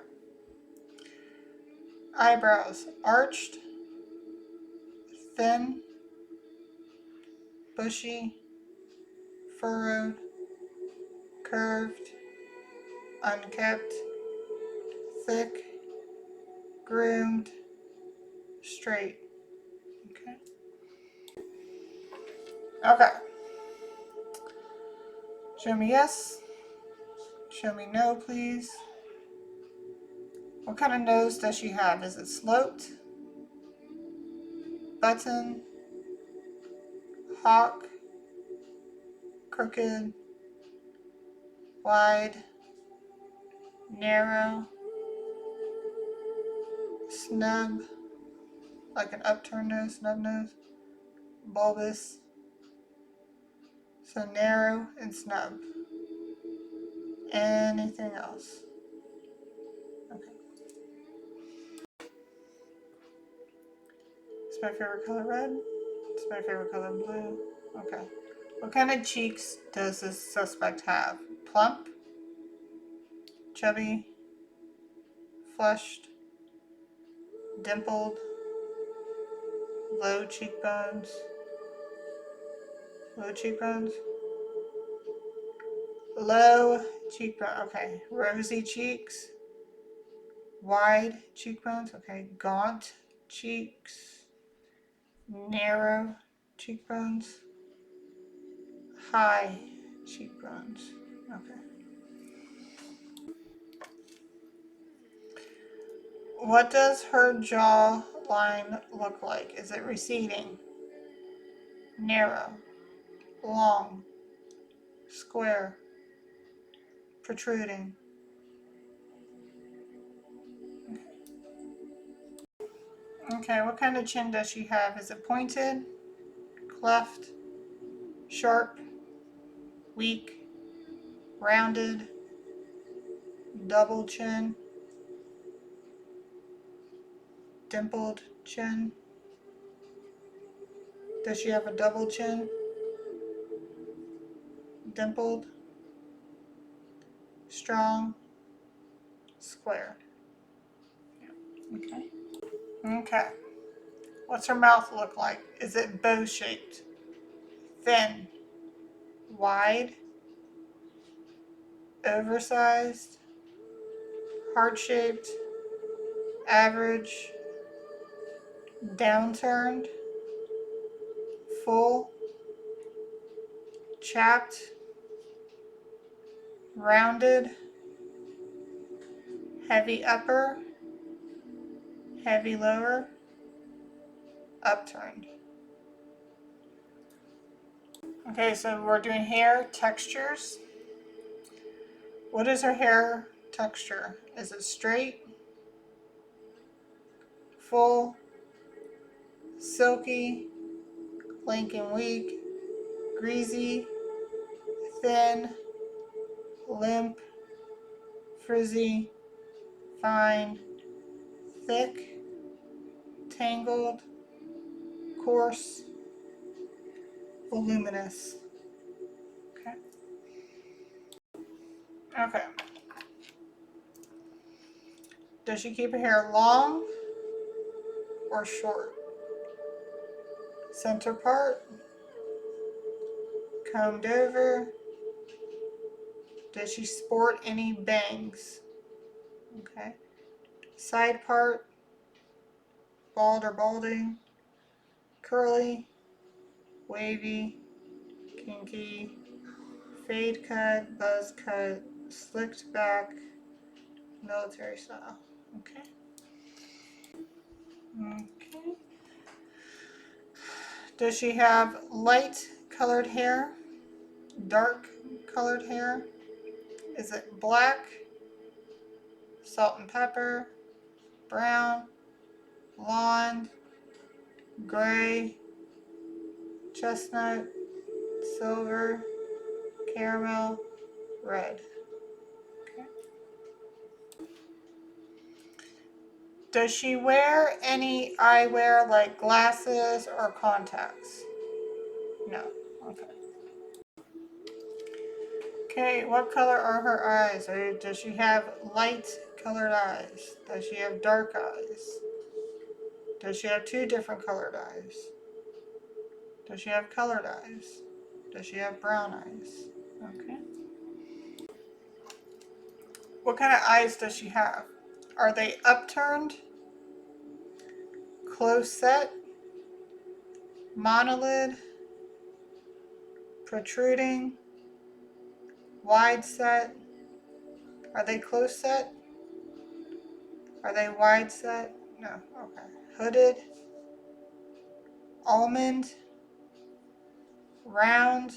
Eyebrows? Arched? Thin? Bushy? Furrowed? Curved? Unkept? Thick? Groomed? Straight? Okay. Okay. Show me yes. Show me no, please. What kind of nose does she have? Is it sloped? Button? Hawk? Crooked? Wide? Narrow? Snub? Like an upturned nose, snub nose? Bulbous? So narrow and snub. Anything else? Okay. It's my favorite color red. It's my favorite color blue. Okay. What kind of cheeks does this suspect have? Plump? Chubby? Flushed? Dimpled? Low cheekbones? Low cheekbones? Low cheekbone. Okay. Rosy cheeks? Wide cheekbones? Okay. Gaunt cheeks? Narrow cheekbones? High cheekbones. Okay. What does her jawline look like? Is it receding, narrow, long, square, protruding? Okay, what kind of chin does she have? Is it pointed, cleft, sharp, weak, rounded, double chin, dimpled chin? Does she have a double chin? Dimpled, strong, square? Okay. Okay. What's her mouth look like? Is it bow shaped, thin, wide, oversized, heart shaped, average, downturned, full, chapped, rounded, heavy upper, heavy lower, upturned? Okay, so we're doing hair textures. What is her hair texture? Is it straight, full, silky, lank and weak, greasy, thin, limp, frizzy, fine, thick, tangled, coarse, voluminous? Okay. Okay. Does she keep her hair long or short? Center part, combed over. Does she sport any bangs? Okay. Side part, bald or balding, curly, wavy, kinky, fade cut, buzz cut, slicked back, military style. Okay. Okay. Does she have light colored hair? Dark colored hair? Is it black, salt and pepper, brown, blonde, gray, chestnut, silver, caramel, red? Okay. Does she wear any eyewear like glasses or contacts? No. Okay. Okay, what color are her eyes? Or does she have light colored eyes? Does she have dark eyes? Does she have two different colored eyes? Does she have colored eyes? Does she have brown eyes? Okay. What kind of eyes does she have? Are they upturned, close set, monolid, protruding, wide set? Are they close set? Are they wide set? No. Okay. Hooded, almond, round.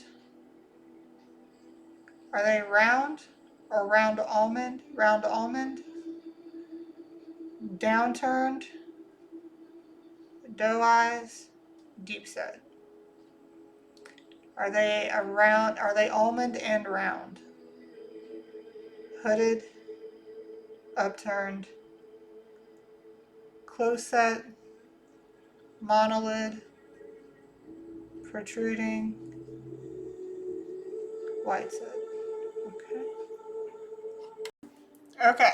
Are they round or round almond? Round almond, downturned, doe eyes, deep set. Are they around? Are they almond and round? Hooded, upturned, close set, monolid, protruding, wide set. Okay. Okay,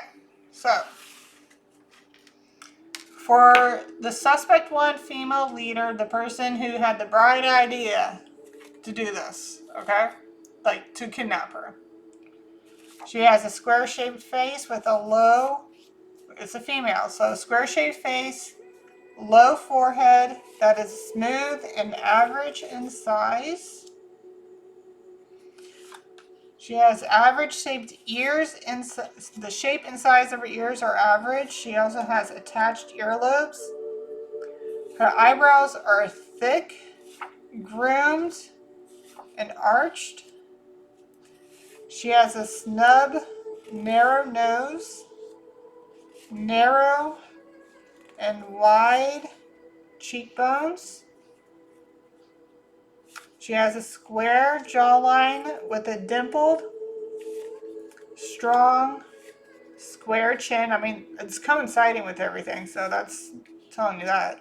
so for the suspect one, female leader, the person who had the bright idea to do this, okay? Like to kidnap her. She has a square shaped face with a low, it's a female, so square shaped face, low forehead that is smooth and average in size. She has average shaped ears, and the shape and size of her ears are average. She also has attached earlobes. Her eyebrows are thick, groomed, and arched. She has a snub, narrow nose, narrow and wide cheekbones. She has a square jawline with a dimpled, strong, square chin. I mean, it's coinciding with everything, so that's telling you that.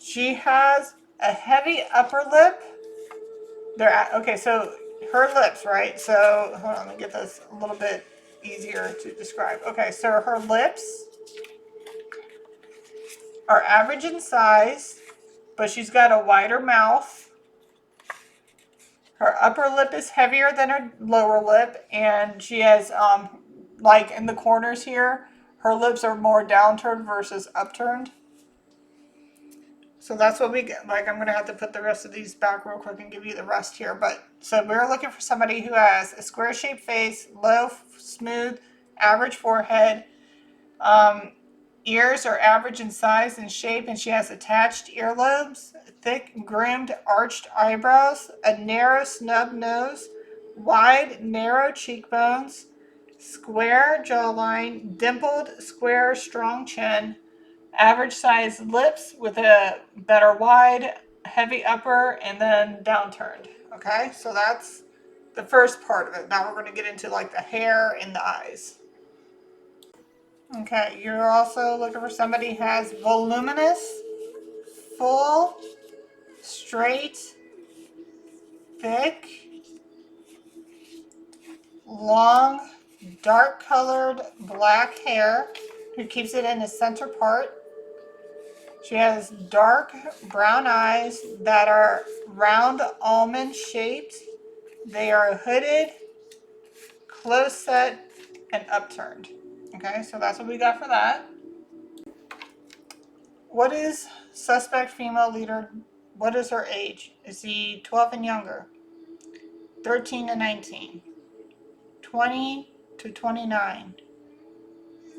She has a heavy upper lip. Okay, so her lips, right? So hold on, let me get this a little bit easier to describe. Okay, so her lips are average in size, but she's got a wider mouth. Her upper lip is heavier than her lower lip, and she has, like in the corners here, her lips are more downturned versus upturned. So that's what we get. Like, I'm going to have to put the rest of these back real quick and give you the rest here. But so we're looking for somebody who has a square shaped face, low, smooth, average forehead. Ears are average in size and shape, and she has attached earlobes, thick, groomed, arched eyebrows, a narrow, snub nose, wide, narrow cheekbones, square jawline, dimpled, square, strong chin, average size lips with a better wide, heavy upper, and then downturned. Okay, so that's the first part of it. Now we're going to get into like the hair and the eyes. Okay, you're also looking for somebody who has voluminous, full, straight, thick, long, dark colored black hair, who keeps it in the center part. She has dark brown eyes that are round almond shaped. They are hooded, close set, and upturned. Okay, so that's what we got for that. What is suspect female leader? What is her age? Is he 12 and younger? 13 to 19? 20 to 29?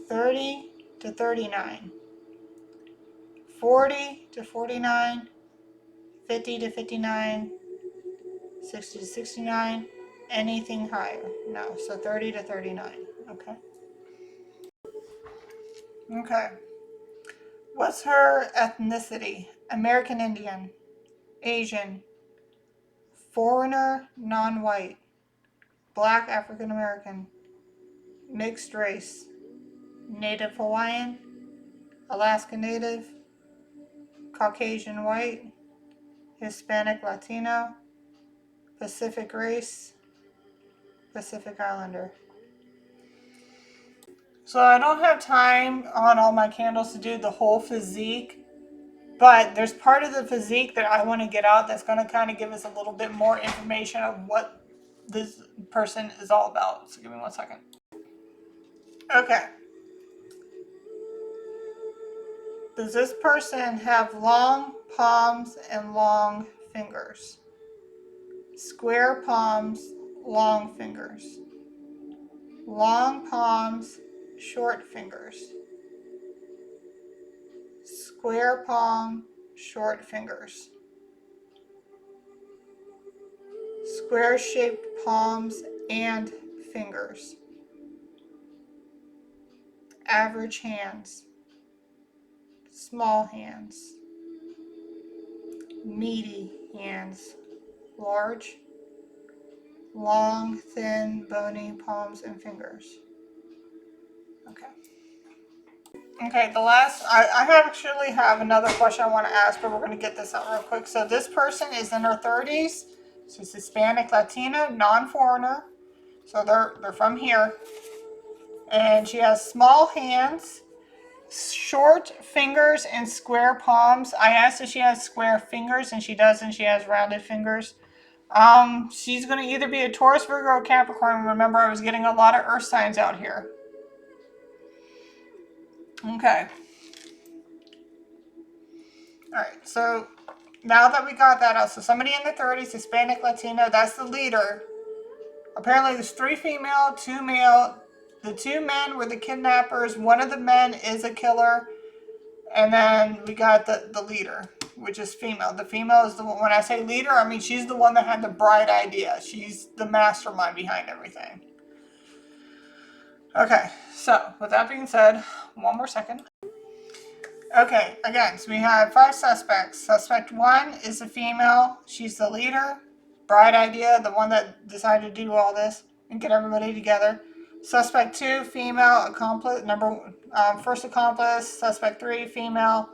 30 to 39? 40 to 49? 50 to 59? 60 to 69? Anything higher? No. So 30 to 39. Okay. Okay. What's her ethnicity? American Indian, Asian, foreigner, non-white, Black African American, mixed race, Native Hawaiian, Alaska Native, Caucasian white, Hispanic Latino, Pacific race, Pacific Islander. So I don't have time on all my candles to do the whole physique, but there's part of the physique that I want to get out that's going to kind of give us a little bit more information of what this person is all about. So give me 1 second. Okay. Does this person have long palms and long fingers? Square palms, long fingers. Long palms, short fingers. Square palm, short fingers. Square shaped palms and fingers. Average hands. Small hands. Meaty hands. large, long, thin, bony palms and fingers. Okay. Okay, the last, I actually have another question I want to ask, but we're going to get this out real quick. So this person is in her 30s. She's Hispanic, Latino, non-foreigner. So they're from here. And she has small hands, short fingers, and square palms. I asked if she has square fingers, and she doesn't. She has rounded fingers. She's going to either be a Taurus, Virgo, or Capricorn. Remember, I was getting a lot of earth signs out here. Okay. Alright, so now that we got that out, so somebody in the 30s, Hispanic, Latino, that's the leader. Apparently there's 3 female, 2 male. The 2 men were the kidnappers. One of the men is a killer. And then we got the leader, which is female. The female is the one, when I say leader, I mean she's the one that had the bright idea. She's the mastermind behind everything. Okay, so with that being said, one more second. Okay, again, so we have 5 suspects. Suspect 1 is a female. She's the leader. Bright idea, the one that decided to do all this and get everybody together. Suspect 2, female, accomplice, first accomplice. Suspect 3, female.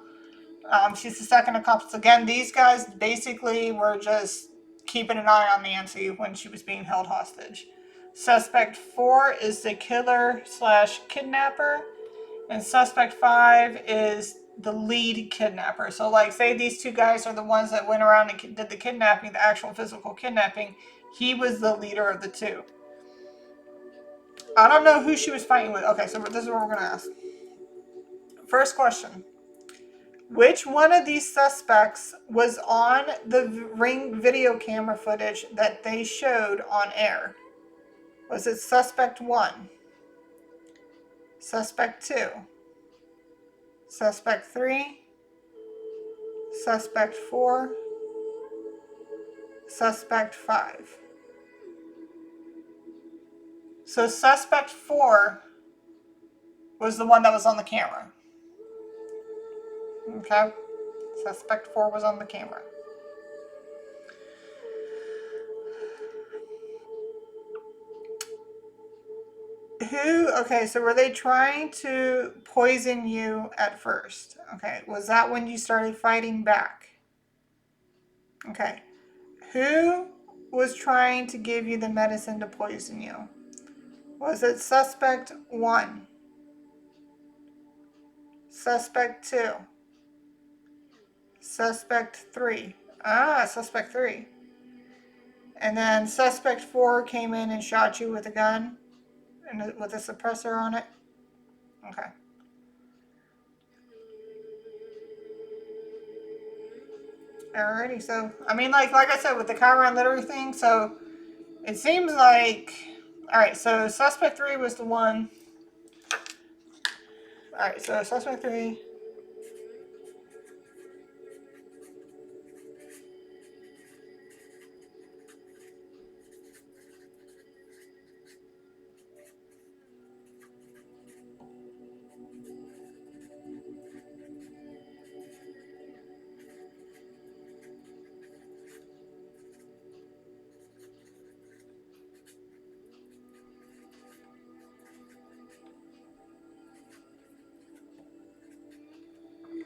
She's the second accomplice. Again, these guys basically were just keeping an eye on Nancy when she was being held hostage. Suspect 4 is the killer / kidnapper. And suspect 5 is the lead kidnapper. So like say these 2 guys are the ones that went around and did the kidnapping, the actual physical kidnapping. He was the leader of the 2. I don't know who she was fighting with. Okay, so this is what we're going to ask. First question. Which one of these suspects was on the Ring video camera footage that they showed on air? Was it suspect 1? Suspect 2? Suspect 3? Suspect 4? Suspect 5? So suspect 4 was the one that was on the camera. Okay? Suspect 4 was on the camera. Okay, so were they trying to poison you at first? Okay, was that when you started fighting back? Okay. Who was trying to give you the medicine to poison you? Was it suspect 1? Suspect 2? Suspect 3? Suspect 3. And then suspect 4 came in and shot you with a gun and with a suppressor on it? Okay. Alrighty, so, I mean, like I said, with the Chiron literary thing, so it seems like, alright, so suspect 3 was the one. Alright, so suspect 3.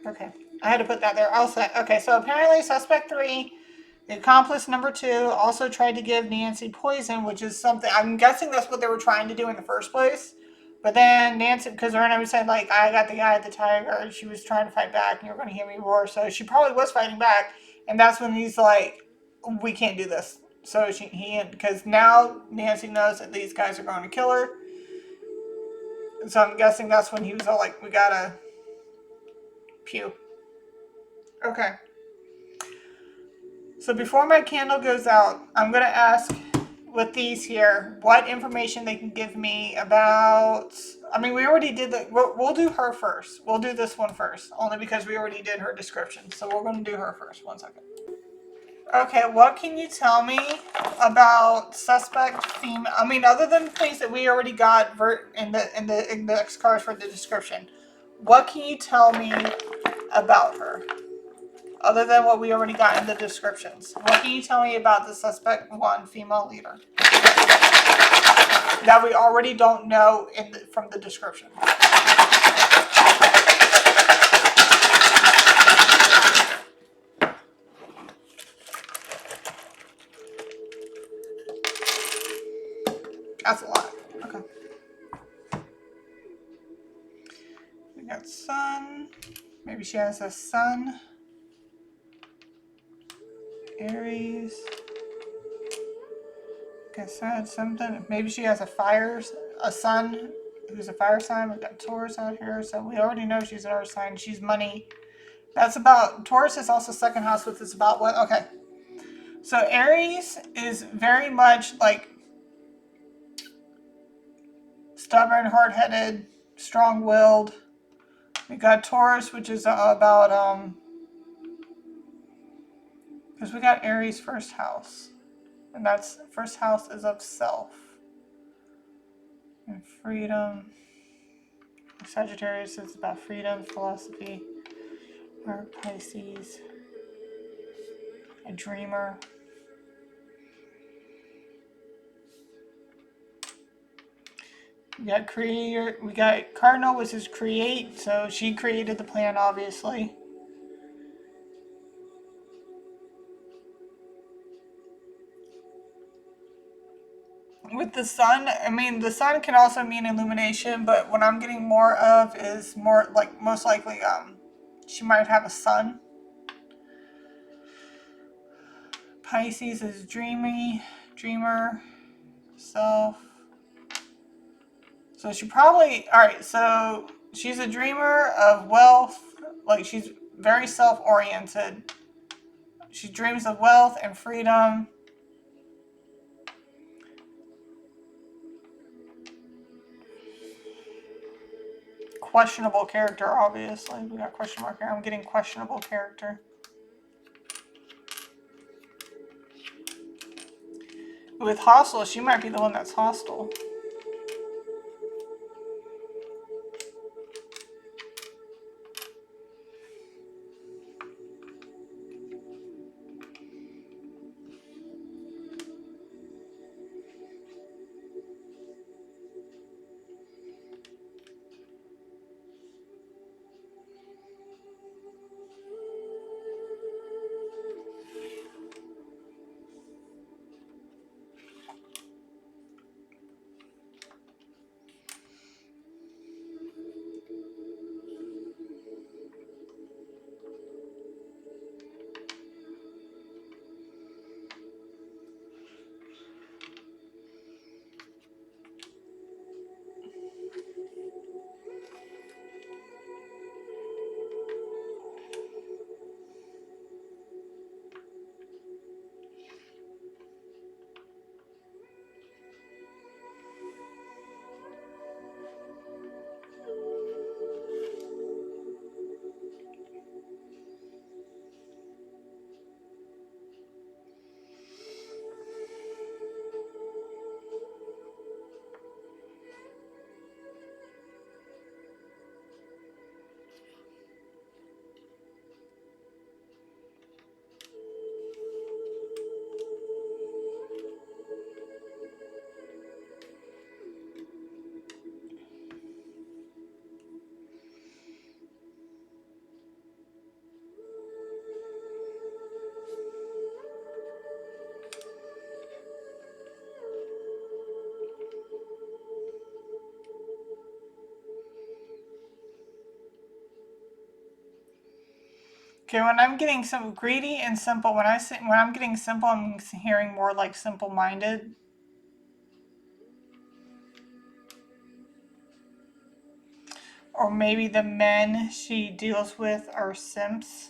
Okay, I had to put that there. All set. Okay, so apparently suspect 3, the accomplice number 2, also tried to give Nancy poison, which is something, I'm guessing that's what they were trying to do in the first place. But then Nancy, because Renee said, like, I got the eye of the tiger, she was trying to fight back, and you're going to hear me roar. So she probably was fighting back, and that's when he's like, we can't do this. So because now Nancy knows that these guys are going to kill her. So I'm guessing that's when he was all like, we gotta pew. Okay. So before my candle goes out, I'm going to ask with these here what information they can give me about, I mean, we already did that. We'll do her first. We'll do this one first, only because we already did her description. So we're going to do her first. 1 second. Okay, what can you tell me about suspect female? I mean, other than things that we already got in the index cards for the description, what can you tell me about her? other than what we already got in the descriptions. What can you tell me about the suspect 1 female leader that we already don't know from the description? That's a lot. Okay. We got sun. Maybe she has a son. Aries. Guess that's something. Maybe she has a son who's a fire sign. We've got Taurus out here, so we already know she's an earth sign. She's money. That's about, Taurus is also second house, which is about what? Okay. So Aries is very much like stubborn, hard-headed, strong-willed. We got Taurus, which is about, because we got Aries first house. And that's, first house is of self. And freedom. Sagittarius is about freedom, philosophy. Or Pisces. A dreamer. We got creator. We got Cardinal, which is create. So she created the plan, obviously. With the sun, I mean, the sun can also mean illumination, but what I'm getting more of is more like, most likely, she might have a son. Pisces is dreamer, self. So she probably, alright, so she's a dreamer of wealth, like she's very self-oriented. She dreams of wealth and freedom. Questionable character, obviously. We got question mark here. I'm getting questionable character. With hostile, she might be the one that's hostile. Okay, when I'm getting some greedy and simple, when I'm getting simple, I'm hearing more like simple-minded. Or maybe the men she deals with are simps.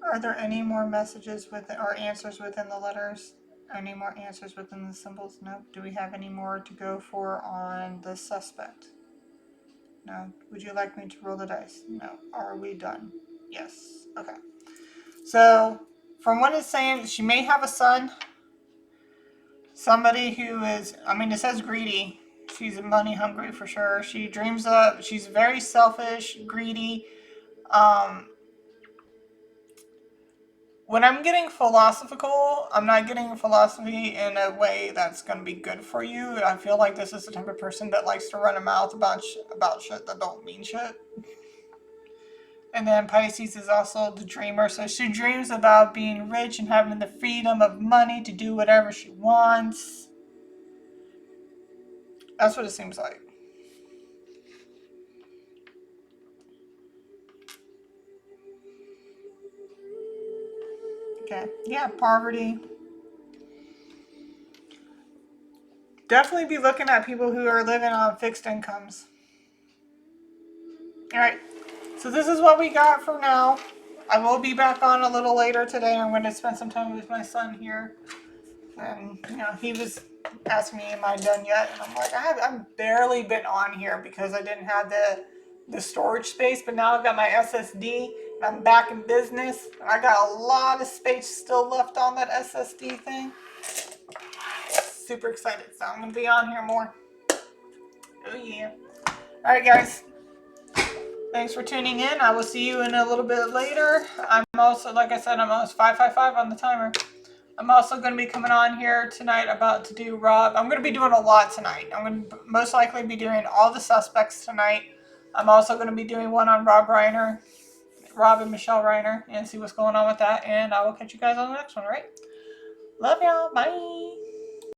Are there any more messages with or answers within the letters? Any more answers within the symbols? Nope. Do we have any more to go for on the suspect? No. Would you like me to roll the dice? No. Are we done? Yes. Okay. So, from what it's saying, she may have a son. Somebody who is, I mean, it says greedy. She's money hungry for sure. She dreams of, she's very selfish, greedy. When I'm getting philosophical, I'm not getting philosophy in a way that's going to be good for you. I feel like this is the type of person that likes to run a mouth about shit that don't mean shit. And then Pisces is also the dreamer. So she dreams about being rich and having the freedom of money to do whatever she wants. That's what it seems like. Okay. Yeah, poverty. Definitely be looking at people who are living on fixed incomes. Alright. So this is what we got for now. I will be back on a little later today. I'm going to spend some time with my son here. And, you know, he was asking me, am I done yet? And I'm like, I've barely been on here because I didn't have the storage space. But now I've got my SSD. And I'm back in business. I got a lot of space still left on that SSD thing. Super excited. So I'm going to be on here more. Oh, yeah. All right, guys. Thanks for tuning in. I will see you in a little bit later. I'm also, like I said, I'm almost 555 on the timer. I'm also going to be coming on here tonight about to do Rob. I'm going to be doing a lot tonight. I'm going to most likely be doing all the suspects tonight. I'm also going to be doing one on Rob and Michelle Reiner, and see what's going on with that. And I will catch you guys on the next one, all right? Love y'all. Bye.